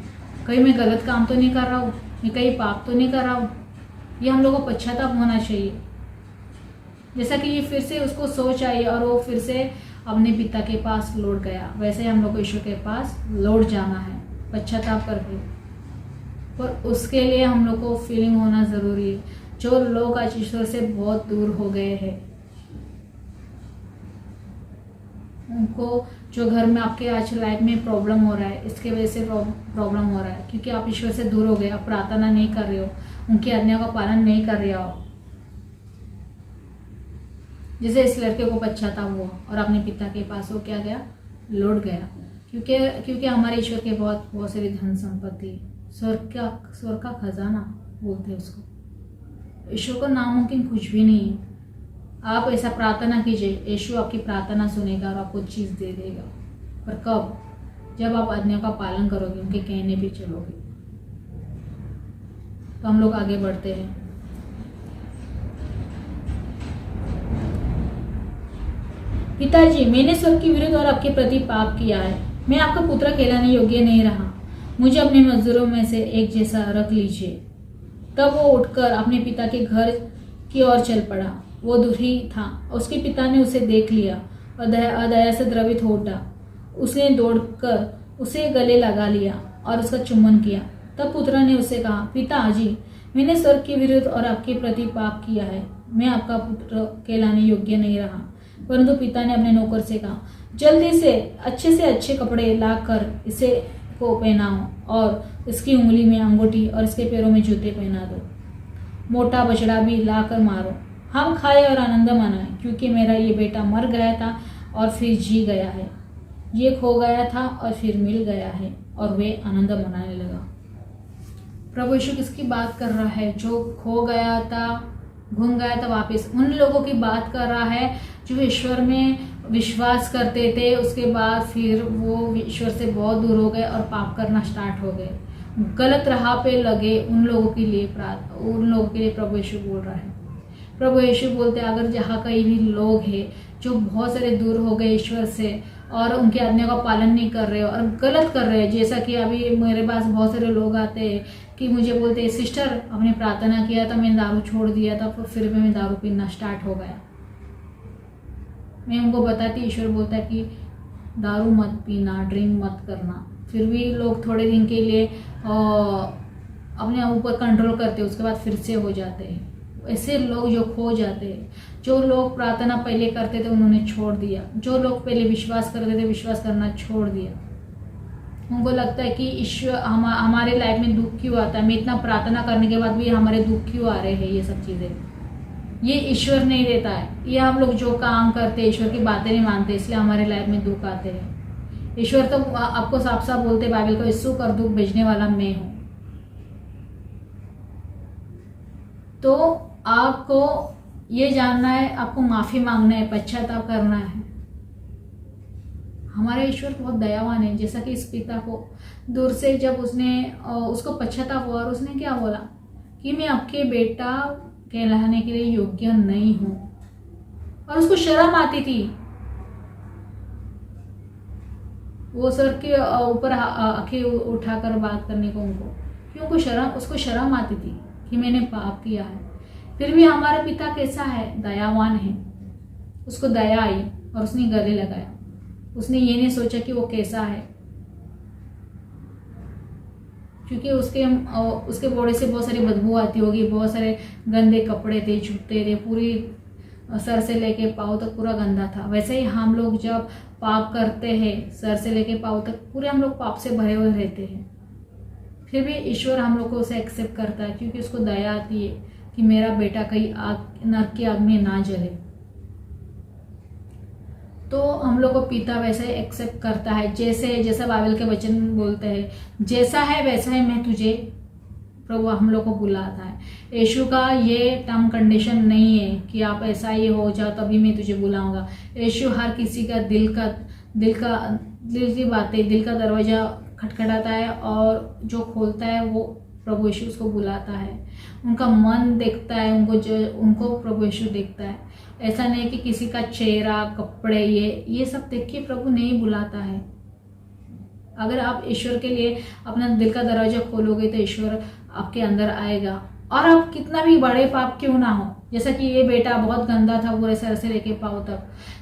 कहीं मैं गलत काम तो नहीं कर रहा हूँ, मैं कहीं पाप तो नहीं कर रहा हूँ। ये हम लोग को पश्चाताप होना चाहिए। जैसा कि ये फिर से उसको सोच आई और वो फिर से अपने पिता के पास लौट गया, वैसे हम लोग को ईश्वर के पास लौट जाना है पश्चाताप करके। पर उसके लिए हम लोग को फीलिंग होना ज़रूरी है। जो लोग आज ईश्वर से बहुत दूर हो गए हैं, उनको जो घर में आपके आज लाइफ में प्रॉब्लम हो रहा है, इसके वजह से प्रॉब्लम हो रहा है क्योंकि आप ईश्वर से दूर हो गए, आप प्रार्थना नहीं कर रहे हो, उनकी आज्ञा का पालन नहीं कर रहे हो। जैसे इस लड़के को पश्चाताप हुआ और अपने पिता के पास वो क्या गया, लौट गया, क्योंकि हमारे ईश्वर के बहुत सारी धन संपत्ति, स्वर्ग का खजाना बोलते हैं उसको। ईश्वर को नामुमकिन कुछ भी नहीं है। आप ऐसा प्रार्थना कीजिए, यीशु आपकी प्रार्थना सुनेगा और आपको चीज़ दे देगा। पर कब, जब आप आज्ञा का पालन करोगे, उनके कहने पे चलोगे। तो हम लोग आगे बढ़ते हैं। पिताजी, मैंने स्वर्ग के विरुद्ध और आपके प्रति पाप किया है, मैं आपका पुत्र कहलाने योग्य नहीं रहा, मुझे अपने मजदूरों में से एक जैसा रख लीजिए। तब वो उठकर अपने पिता के घर की ओर चल पड़ा। वो दुखी था, उसके पिता ने उसे देख लिया और दया से द्रवित हो उठा। उसने दौड़कर उसे गले लगा लिया और उसका चुम्बन किया। तब पुत्र ने उससे कहा, पिताजी, मैंने स्वर्ग के विरुद्ध और आपके प्रति पाप किया है, मैं आपका पुत्र कहलाने योग्य नहीं रहा। परंतु पिता ने अपने नौकर से कहा, जल्दी से अच्छे कपड़े लाकर इसे को पहनाओ और इसकी उंगली में अंगूठी और इसके पैरों में जूते पहना दो। मोटा बछड़ा भी लाकर मारो, हम खाए और आनंद मनाएं, क्योंकि मेरा ये बेटा मर गया था और फिर जी गया है, ये खो गया था और फिर मिल गया है। और वे आनंद मनाने लगा। प्रभु यीशु किसकी बात कर रहा है? जो खो गया था, घूम गया था वापस, उन लोगों की बात कर रहा है जो ईश्वर में विश्वास करते थे, उसके बाद फिर वो ईश्वर से बहुत दूर हो गए और पाप करना स्टार्ट हो गए, गलत राह पे लगे। उन लोगों के लिए प्रभु यीशु बोल रहा है। प्रभु यीशु बोलते हैं, अगर जहाँ कहीं भी लोग हैं जो बहुत सारे दूर हो गए ईश्वर से और उनकी आज्ञा का पालन नहीं कर रहे हो और गलत कर रहे हैं, जैसा कि अभी मेरे पास बहुत सारे लोग आते हैं कि मुझे बोलते हैं, सिस्टर आपने प्रार्थना किया था, मैंने दारू छोड़ दिया था, फिर भी मैं दारू पीना स्टार्ट हो गया। मैं उनको बताती, ईश्वर बोलता है कि दारू मत पीना, ड्रिंक मत करना। फिर भी लोग थोड़े दिन के लिए अपने ऊपर कंट्रोल करते, उसके बाद फिर से हो जाते हैं। ऐसे लोग जो खो जाते हैं, जो लोग प्रार्थना पहले करते थे उन्होंने छोड़ दिया, जो लोग पहले विश्वास करते थे विश्वास करना छोड़ दिया। उनको लगता है कि ईश्वर हमारे लाइफ में दुख क्यों आता है, मैं इतना प्रार्थना करने के बाद भी हमारे दुख क्यों आ रहे हैं। ये सब चीज़ें ये ईश्वर नहीं देता है, ये हम लोग जो काम करते हैं ईश्वर की बातें नहीं मानते, इसलिए हमारे लाइफ में दुख आते हैं। ईश्वर तो आपको साफ साफ बोलते बाइबल को, यीशु कर दुख भेजने वाला मैं हूँ। तो आपको ये जानना है, आपको माफी मांगना है, पश्चाताप करना है। हमारे ईश्वर बहुत दयावान है, जैसा कि इस पिता को दूर से जब उसको पश्चाताप हुआ और उसने क्या बोला कि मैं आपके बेटा कहलाने के लिए योग्य नहीं हूं, और उसको शर्म आती थी। वो सर के ऊपर आंखें उठाकर बात करने को उनको, क्यों उसको शर्म आती थी कि मैंने पाप किया है। फिर भी हमारा पिता कैसा है? दयावान है। उसको दया आई और उसने गले लगाया। उसने ये नहीं सोचा कि वो कैसा है, क्योंकि उसके बॉडी से बहुत सारी बदबू आती होगी, बहुत सारे गंदे कपड़े थे, जूते थे, पूरी सर से लेके पाँव तक पूरा गंदा था। वैसे ही हम लोग जब पाप करते हैं, सर से लेके पाँव तक पूरे हम लोग पाप से भरे हुए रहते हैं। फिर भी ईश्वर हम लोग को उसे एक्सेप्ट करता है, क्योंकि उसको दया आती है कि मेरा बेटा कहीं नरक की आग में ना जले। तो हम लोग को पिता वैसे ही एक्सेप्ट करता है, जैसा बाइबल के वचन बोलते हैं, जैसा है वैसा ही मैं तुझे, प्रभु हम लोग को बुलाता है। यीशु का ये टर्म कंडीशन नहीं है कि आप ऐसा ही हो जाओ तभी मैं तुझे बुलाऊंगा। यीशु हर किसी का दिल की बातें, दिल का दरवाजा खटखटाता है और जो खोलता है वो प्रभु यीशु उसको बुलाता है। उनका मन देखता है, उनको प्रभु यीशु देखता है। ऐसा नहीं कि किसी का चेहरा, कपड़े, ये सब देख के प्रभु नहीं बुलाता है। अगर आप ईश्वर के लिए अपना दिल का दरवाजा खोलोगे तो ईश्वर आपके अंदर आएगा। और आप कितना भी बड़े पाप क्यों ना हो, जैसा कि ये बेटा बहुत गंदा था पूरे सर से लेके पाँव तक,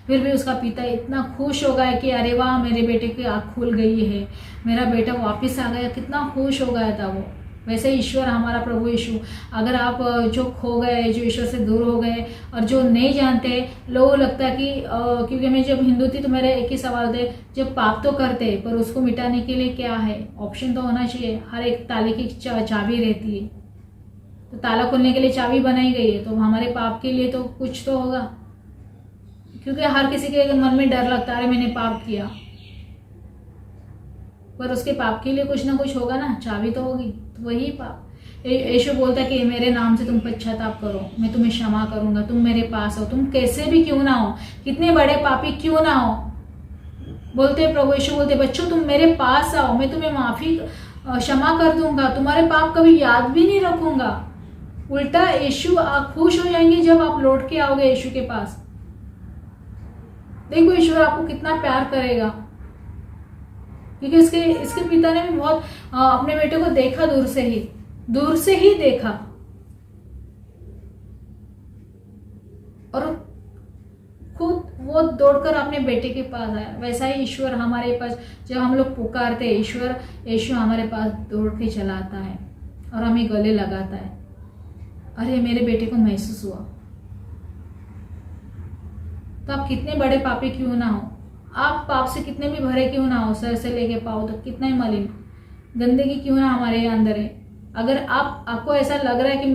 फिर भी उसका पिता इतना खुश हो गया कि अरे वाह मेरे बेटे की आँख खुल गई है, मेरा बेटा वापस आ गया, कितना खुश हो गया था वो। वैसे ईश्वर हमारा प्रभु यीशु, अगर आप जो खो गए, जो ईश्वर से दूर हो गए और जो नहीं जानते, लोगों को लगता है कि क्योंकि मैं जब हिंदू थी तो मेरे एक ही सवाल थे, जब पाप तो करते पर उसको मिटाने के लिए क्या है, ऑप्शन तो होना चाहिए। हर एक ताले की चाबी रहती है, तो ताला खोलने के लिए चाबी बनाई गई है, तो हमारे पाप के लिए तो कुछ तो होगा, क्योंकि हर किसी के मन में डर लगता है मैंने पाप किया, पर उसके पाप के लिए कुछ ना कुछ होगा ना, चाबी तो होगी। तो वही पाप यीशु बोलता है कि मेरे नाम से तुम पश्चाताप करो, मैं तुम्हें क्षमा करूंगा, तुम मेरे पास हो, तुम कैसे भी क्यों ना हो, कितने बड़े पापी क्यों ना हो। बोलते प्रभु यीशु बोलते, बच्चों तुम मेरे पास आओ, मैं तुम्हें माफी क्षमा कर दूंगा, तुम्हारे पाप कभी याद भी नहीं रखूंगा। उल्टा यीशु खुश हो जाएंगे जब आप लौट के आओगे यीशु के पास। देखो ईश्वर आपको कितना प्यार करेगा, क्योंकि इसके पिता ने भी बहुत अपने बेटे को देखा, दूर से ही देखा, और खुद वो वो दौड़कर अपने बेटे के पास आया। वैसा ही ईश्वर हमारे पास, जब हम लोग पुकारते हैं, ईश्वर यीशु हमारे पास दौड़ के चला आता है और हमें गले लगाता है। अरे मेरे बेटे को महसूस हुआ। तो आप कितने बड़े पापी क्यों ना हो, आप पाप से कितने भी भरे क्यों ना हो, सर से लेके पाँव तक कितना ही मलिन गंदगी क्यों ना हमारे अंदर है, अगर आपको ऐसा लग रहा है कि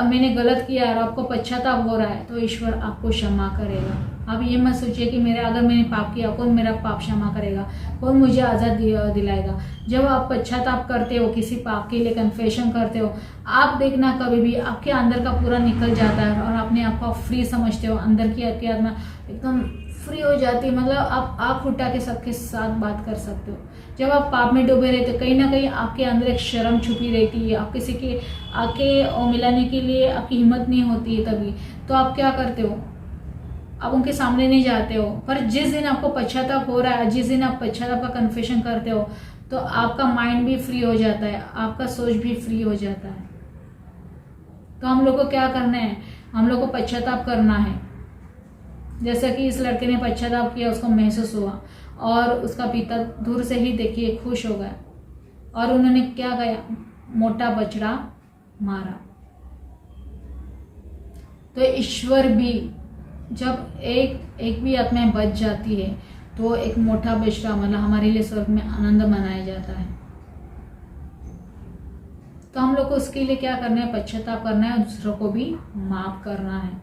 मैंने गलत किया और आपको पश्चाताप हो रहा है, तो ईश्वर आपको क्षमा करेगा। आप ये मत सोचिए कि अगर मैंने पाप किया, कौन मेरा पाप क्षमा करेगा, कौन मुझे आज़ाद दिलाएगा। जब आप पश्चाताप करते हो, किसी पाप के लिए कन्फेशन करते हो, आप देखना कभी भी आपके अंदर का पूरा निकल जाता है और अपने आप को फ्री समझते हो, अंदर की आपकी आत्मा एकदम फ्री हो जाती है। मतलब आप आँख उठा के सबके साथ बात कर सकते हो। जब आप पाप में डूबे रहते हो, कहीं ना कहीं आपके अंदर एक शर्म छुपी रहती है, आप किसी के आके मिलाने के लिए आपकी हिम्मत नहीं होती है। तभी तो आप क्या करते हो, आप उनके सामने नहीं जाते हो। पर जिस दिन आपको पश्चाताप हो रहा है, जिस दिन आप पश्चाताप का कन्फेशन करते हो, तो आपका माइंड भी फ्री हो जाता है, आपका सोच भी फ्री हो जाता है। तो हम लोग को क्या करना है, हम लोग को पश्चाताप करना है। जैसा कि इस लड़के ने पश्चाताप किया, उसको महसूस हुआ और उसका पिता दूर से ही देखिए खुश हो गया और उन्होंने क्या किया, मोटा बछड़ा मारा। तो ईश्वर भी जब एक भी आत्मा बच जाती है, तो एक मोटा बछड़ा मतलब हमारे लिए स्वर्ग में आनंद मनाया जाता है। तो हम लोग को उसके लिए क्या करना है, पश्चाताप करना है और दूसरों को भी माफ करना है।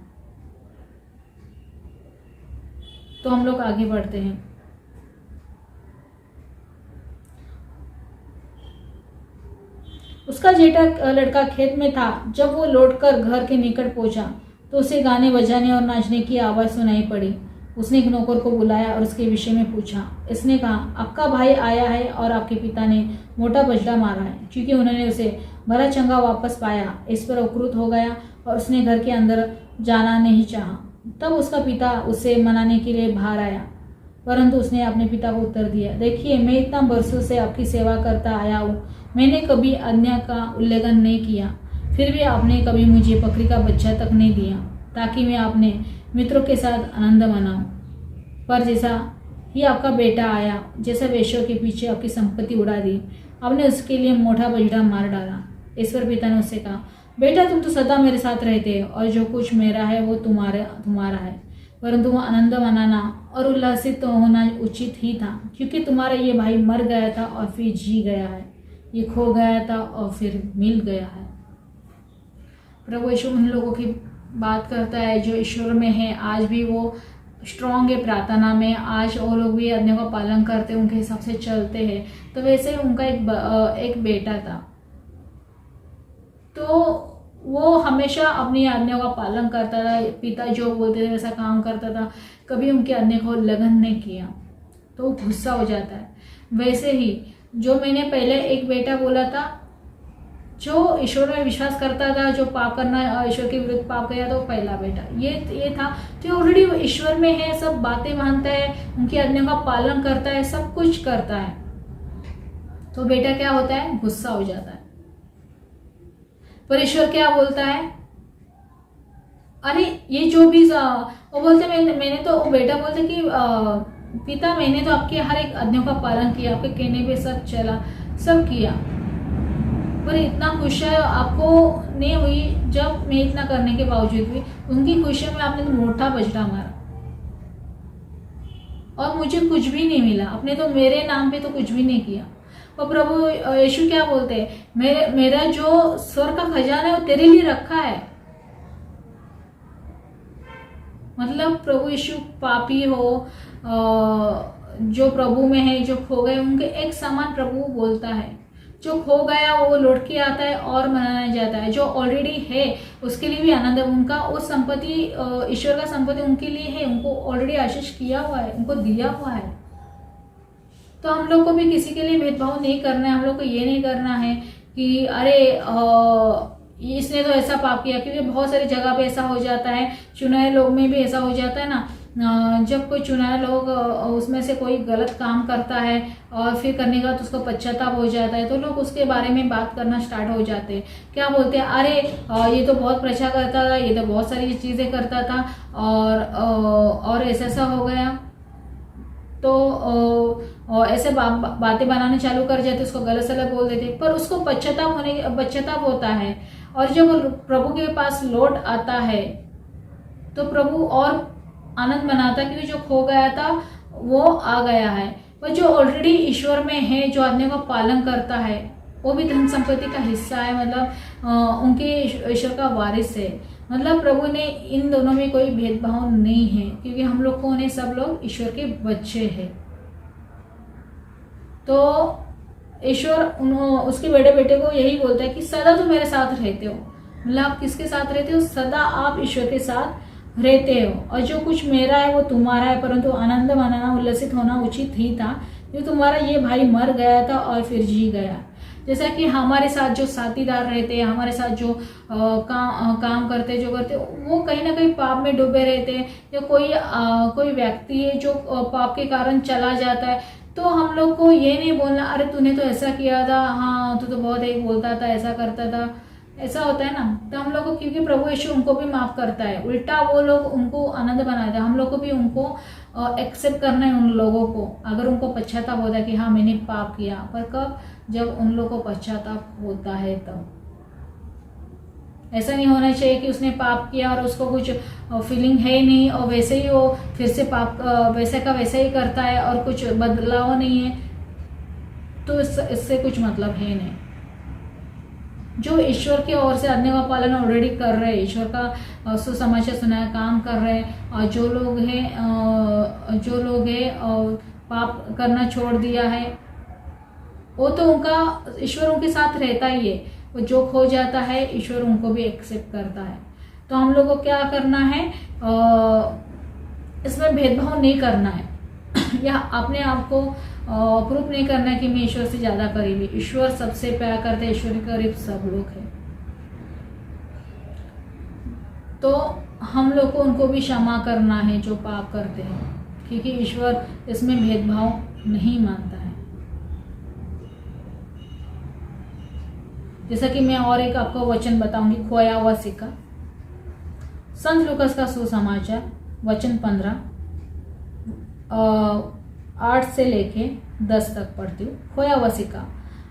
तो हम लोग आगे बढ़ते हैं। उसका जेठा लड़का खेत में था। जब वो लौटकर घर के निकट पहुंचा तो उसे गाने बजाने और नाचने की आवाज़ सुनाई पड़ी। उसने एक नौकर को बुलाया और उसके विषय में पूछा। इसने कहा, आपका भाई आया है और आपके पिता ने मोटा बछड़ा मारा है। क्योंकि उन्होंने उसे भरा चंगा वापस पाया, इस पर उक्रुत हो गया और उसने घर के अंदर जाना नहीं चाहा। तब उसका पिता उसे मनाने के लिए बाहर आया, परंतु उसने अपने पिता को उत्तर दिया, देखिए मैं इतना बरसों से आपकी सेवा करता आया हूँ, मैंने कभी आज्ञा का उल्लंघन नहीं किया, फिर भी आपने कभी मुझे बकरी का बच्चा तक नहीं दिया ताकि मैं अपने मित्रों के साथ आनंद मनाऊं। पर जैसा ही आपका बेटा आया, जैसा वेश्यों के पीछे आपकी संपत्ति उड़ा दी, आपने उसके लिए मोटा बछड़ा मार डाला। ईश्वर पिता ने उससे कहा, बेटा तुम तो सदा मेरे साथ रहते हो और जो कुछ मेरा है वो तुम्हारा है, परंतु वो आनंद मनाना और उल्लासित तो होना उचित ही था, क्योंकि तुम्हारा ये भाई मर गया था और फिर जी गया है, ये खो गया था और फिर मिल गया है। प्रभु यीशु उन लोगों की बात करता है जो ईश्वर में है, आज भी वो स्ट्रॉन्ग है प्रार्थना में, आज वो लोग भी आज्ञा का पालन करते, उनके हिसाब से चलते हैं। तो वैसे उनका एक बेटा था, तो वो हमेशा अपनी आज्ञा का पालन करता था, पिता जो बोलते थे वैसा काम करता था, कभी उनकी आज्ञा को उल्लंघन नहीं किया, तो गुस्सा हो जाता है। वैसे ही जो मैंने पहले एक बेटा बोला था, जो ईश्वर में विश्वास करता था, जो पाप करना ईश्वर के विरुद्ध पाप किया, तो पहला बेटा ये था जो ऑलरेडी ईश्वर में है, सब बातें मानता है, उनकी आज्ञा का पालन करता है, सब कुछ करता है। तो बेटा क्या होता है, गुस्सा हो जाता है। पर ईश्वर क्या बोलता है, अरे ये जो भी वो बोलते मैंने तो, वो बेटा बोलते कि पिता मैंने तो आपके हर एक आज्ञा का पालन किया, आपके कहने पे सब चला, सब किया, पर इतना खुश है आपको नहीं हुई जब मैं इतना करने के बावजूद भी उनकी खुशी में आपने तो मोटा बछड़ा मारा और मुझे कुछ भी नहीं मिला, आपने तो मेरे नाम पे तो कुछ भी नहीं किया। और प्रभु यीशु क्या बोलते हैं, मेरा जो स्वर्ग का खजाना है वो तेरे लिए रखा है। मतलब प्रभु यीशु पापी हो, जो प्रभु में है, जो खो गए उनके एक समान प्रभु बोलता है, जो खो गया वो लौट के आता है और मनाया जाता है, जो ऑलरेडी है उसके लिए भी आनंद है। उनका वो संपत्ति, ईश्वर का संपत्ति उनके लिए है, उनको ऑलरेडी आशीष किया हुआ है, उनको दिया हुआ है। तो हम लोग को भी किसी के लिए भेदभाव नहीं करना है। हम लोग को ये नहीं करना है कि अरे इसने तो ऐसा पाप किया, क्योंकि बहुत सारी जगह पे ऐसा हो जाता है, चुनाव लोग में भी ऐसा हो जाता है ना, जब कोई चुनाए लोग उसमें से कोई गलत काम करता है और फिर करने के बाद उसको पश्चाताप हो जाता है, तो लोग उसके बारे में बात करना स्टार्ट हो जाते हैं। क्या बोलते हैं, अरे ये तो बहुत प्रचा करता था, ये तो बहुत सारी चीज़ें करता था और ऐसा हो गया। तो और ऐसे बातें बनाने चालू कर जाते, उसको गलत सलत बोल देते, पर उसको पश्चाताप होता है। और जब प्रभु के पास लौट आता है तो प्रभु और आनंद मनाता है, क्योंकि जो खो गया था वो आ गया है। पर जो ऑलरेडी ईश्वर में है, जो आज्ञा का पालन करता है, वो भी धन संपत्ति का हिस्सा है, मतलब उनके ईश्वर का वारिस है। मतलब प्रभु ने इन दोनों में कोई भेदभाव नहीं है, क्योंकि हम लोग कौन है, सब लोग ईश्वर के बच्चे हैं। तो ईश्वर उसके बड़े बेटे को यही बोलता है कि सदा तुम मेरे साथ रहते हो। मतलब आप किसके साथ रहते हो, सदा आप ईश्वर के साथ रहते हो। और जो कुछ मेरा है वो तुम्हारा है, परंतु आनंद मनाना, उल्लसित होना उचित ही था, जो तुम्हारा ये भाई मर गया था और फिर जी गया। जैसा कि हमारे साथ जो साथीदार रहते हैं, हमारे साथ जो काम करते जो करते, वो कहीं ना कहीं पाप में डूबे रहते हैं, या कोई व्यक्ति है जो पाप के कारण चला जाता है, तो हम लोग को ये नहीं बोलना अरे तूने तो ऐसा किया था, हाँ तू तो बहुत एक बोलता था, ऐसा करता था, ऐसा होता है ना। तो हम लोग को, क्योंकि प्रभु यीशु उनको भी माफ करता है, उल्टा वो लोग उनको आनंद बनाता है। हम लोग को भी उनको एक्सेप्ट करना है उन लोगों को, अगर उनको पश्चाताप होता है कि हाँ मैंने पाप किया। पर कब, जब उन लोगों को पश्चाताप होता है तब। ऐसा नहीं होना चाहिए कि उसने पाप किया और उसको कुछ फीलिंग है ही नहीं, और वैसे ही वो फिर से पाप वैसे का वैसे ही करता है और कुछ बदलाव नहीं है, तो इससे कुछ मतलब है नहीं। जो ईश्वर की ओर से आज्ञा का पालन ऑलरेडी कर रहे हैं, ईश्वर का सुसमाचार सुनाया काम कर रहे हैं, और जो लोग हैं पाप करना छोड़ दिया है, वो तो उनका ईश्वर उनके साथ रहता ही है। वो जो खो जाता है ईश्वर उनको भी एक्सेप्ट करता है। तो हम लोग को क्या करना है, इसमें भेदभाव नहीं करना है या अपने आप को प्रूफ नहीं करना है कि मैं ईश्वर से ज्यादा करीबी। ईश्वर सबसे प्यार करते हैं, ईश्वर के करीब सब लोग हैं। तो हम लोग को उनको भी क्षमा करना है जो पाप करते हैं, क्योंकि ईश्वर इसमें भेदभाव नहीं मानता है। जैसा कि मैं और एक आपको वचन बताऊंगी, खोया हुआ सिक्का, संत लूकास का सुसमाचार वचन 15 8 से लेके 10 तक पढ़ती हूँ। खोया हुआ सिक्का।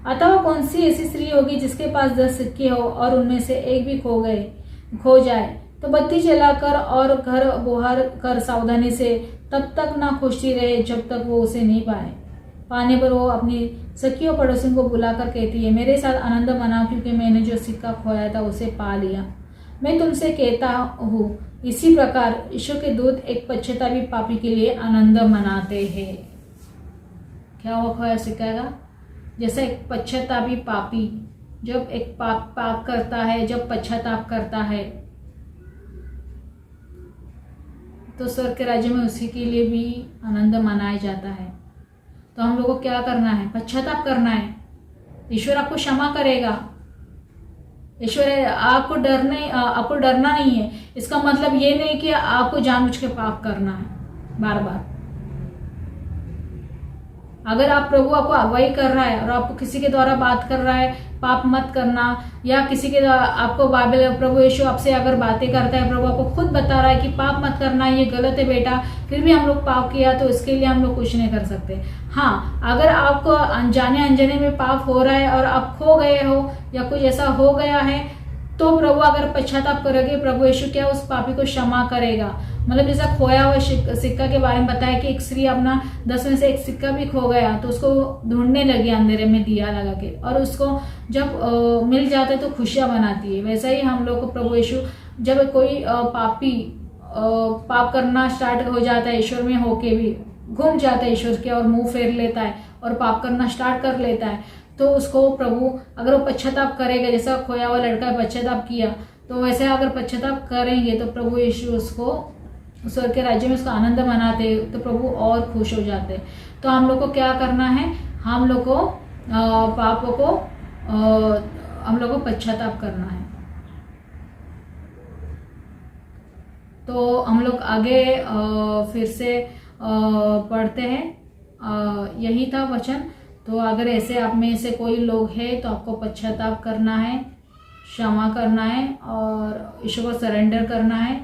अथवा कौन सी ऐसी स्त्री होगी जिसके पास 10 सिक्के हो और उनमें से एक भी खो जाए, तो बत्ती जलाकर और घर बुहार कर सावधानी से तब तक ना खुशी रहे जब तक वो उसे नहीं पाए। पाने पर वो अपनी सखियों पड़ोसियों को बुलाकर कहती है, मेरे साथ आनंद मनाओ, क्योंकि मैंने जो सिक्का खोया था उसे पा लिया। मैं तुमसे कहता हूँ, इसी प्रकार ईश्वर के दूत एक पश्चातापी पापी के लिए आनंद मनाते हैं। क्या हुआ खोया सिक्का का? जैसे एक पश्चातापी पापी जब एक पाप करता है, जब पश्चाताप करता है, तो स्वर्ग के राज्य में उसी के लिए भी आनंद मनाया जाता है। तो हम लोगों को क्या करना है? पश्चाताप करना है। ईश्वर आपको क्षमा करेगा। ईश्वर आपको डरना नहीं है। इसका मतलब ये नहीं कि आपको जानबूझ के पाप करना है बार बार। अगर आप प्रभु आपको अगुवाई कर रहा है और आपको किसी के द्वारा बात कर रहा है पाप मत करना, या किसी के द्वारा आपको प्रभु यीशु आपसे अगर बातें करता है, प्रभु आपको खुद बता रहा है कि पाप मत करना, ये गलत है बेटा, फिर भी हम लोग पाप किया, तो इसके लिए हम लोग कुछ नहीं कर सकते। हाँ, अगर आपको अनजाने में पाप हो रहा है और आप खो गए हो या कुछ ऐसा हो गया है, तो प्रभु अगर पश्चाताप करोगे, प्रभु यीशु क्या उस पापी को क्षमा करेगा। मतलब जैसा खोया हुआ सिक्का के बारे में बताया कि एक स्त्री अपना 10 में से एक सिक्का भी खो गया, तो उसको ढूंढने लगी अंधेरे में दिया लगा के, और उसको जब मिल जाता है तो खुशियां बनाती है। वैसा ही हम लोग को प्रभु यीशु, जब कोई पापी पाप करना स्टार्ट हो जाता है, ईश्वर में होके भी घूम जाता है ईश्वर के और मुंह फेर लेता है और पाप करना स्टार्ट कर लेता है, तो उसको प्रभु अगर वो पश्चाताप करेगा, जैसा खोया हुआ लड़का पश्चाताप किया, तो वैसे अगर पश्चाताप करेंगे तो प्रभु यीशु उसको स्वर्ग के राज्य में उसका आनंद मनाते, तो प्रभु और खुश हो जाते। तो हम लोग को क्या करना है? हम लोग को पापों को हम लोग को पश्चाताप करना है। तो हम लोग आगे फिर से पढ़ते हैं। यही था वचन। तो अगर ऐसे आप में से कोई लोग हैं तो आपको पश्चाताप करना है, क्षमा करना है और ईश्वर को सरेंडर करना है।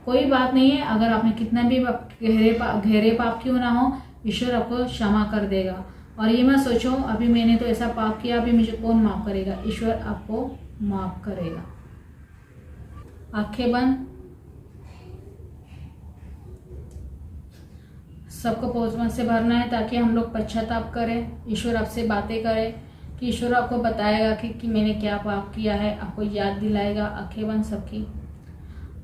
कोई बात नहीं है, अगर आपने कितना भी गहरे पाप क्यों ना हो, ईश्वर आपको क्षमा कर देगा। और ये मत सोचो अभी मैंने तो ऐसा पाप किया, अभी मुझे कौन माफ करेगा। ईश्वर आपको माफ करेगा। आंखें बंद, सबको पहुंच से भरना है ताकि हम लोग पश्चाताप करें, ईश्वर आपसे बातें करें कि ईश्वर आपको बताएगा कि मैंने क्या पाप किया है, आपको याद दिलाएगा। आंखें बंद सबकी।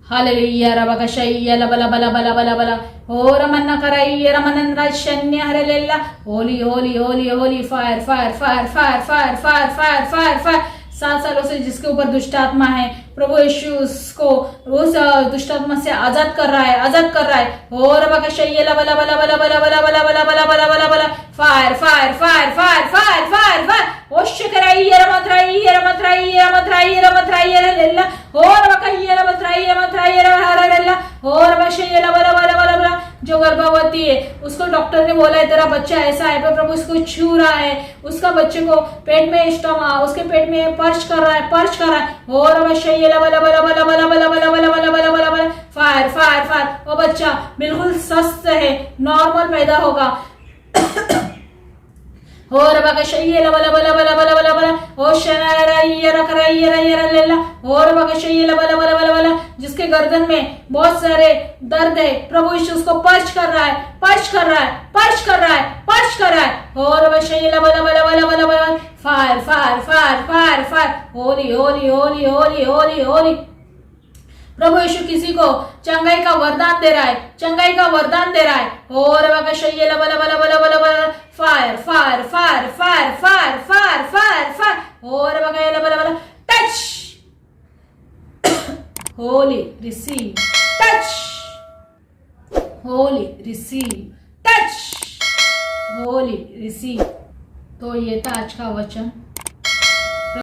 हालेलुया रबा शैया लबला बला बला बला बला हो रमन्ना कराई रमनंद्र शन्य हरेलेला। Holy holy holy holy fire fire fire fire fire fire fire fire fire. 7 सालों से जिसके ऊपर दुष्ट आत्मा है, प्रभु यीशु उसको उस दुष्ट आत्मा से आजाद कर रहा है, आजाद कर रहा है। हो रबा शैया बला बला बला बला बला बला बला बला बला बला बला fire fire fire fire fire fire fire. ओश कराई रमत्राई रमत्राई रमत्राई रमत्राई रेला। हो रबा कहिया रमत्राई रमत्राई रेला। हो रबा शैया बला बला बला बला। जो गर्भवती है उसको डॉक्टर ने बोला है तेरा बच्चा ऐसा है, पर प्रभु उसको छू रहा है, उसका बच्चे को पेट में उसके पेट में पर्च कर रहा है, पर्च कर रहा है। हो रबा शैया बला बला बला बला बला बला बला बला बला बला बला फायर फायर फायर। वो बच्चा बिल्कुल स्वस्थ है, नॉर्मल पैदा होगा। हो रबा का शैया बला बला बला बला बला बला। हो शनाराई रकराई रलेला। हो रबा का शैया बला बला बला बला। जिसके गर्दन में बहुत सारे दर्द है, प्रभु यीशु उसको पर्च कर रहा है, पर्च कर रहा है, पर्च कर रहा है, पर्च कर रहा है। हो रबा शैया बला बला बला बला बला fire fire fire fire fire. Holy holy holy holy holy holy. प्रभु यीशु किसी को चंगाई का वरदान दे रहा है, चंगाई का वरदान दे रहा है। हो रबा का शैया बला बला बला बला बला fire fire fire fire fire fire fire fire. हो रबा का बला बला touch. Holy receive touch. Holy receive touch. Holy receive. तो ये था आज का वचन।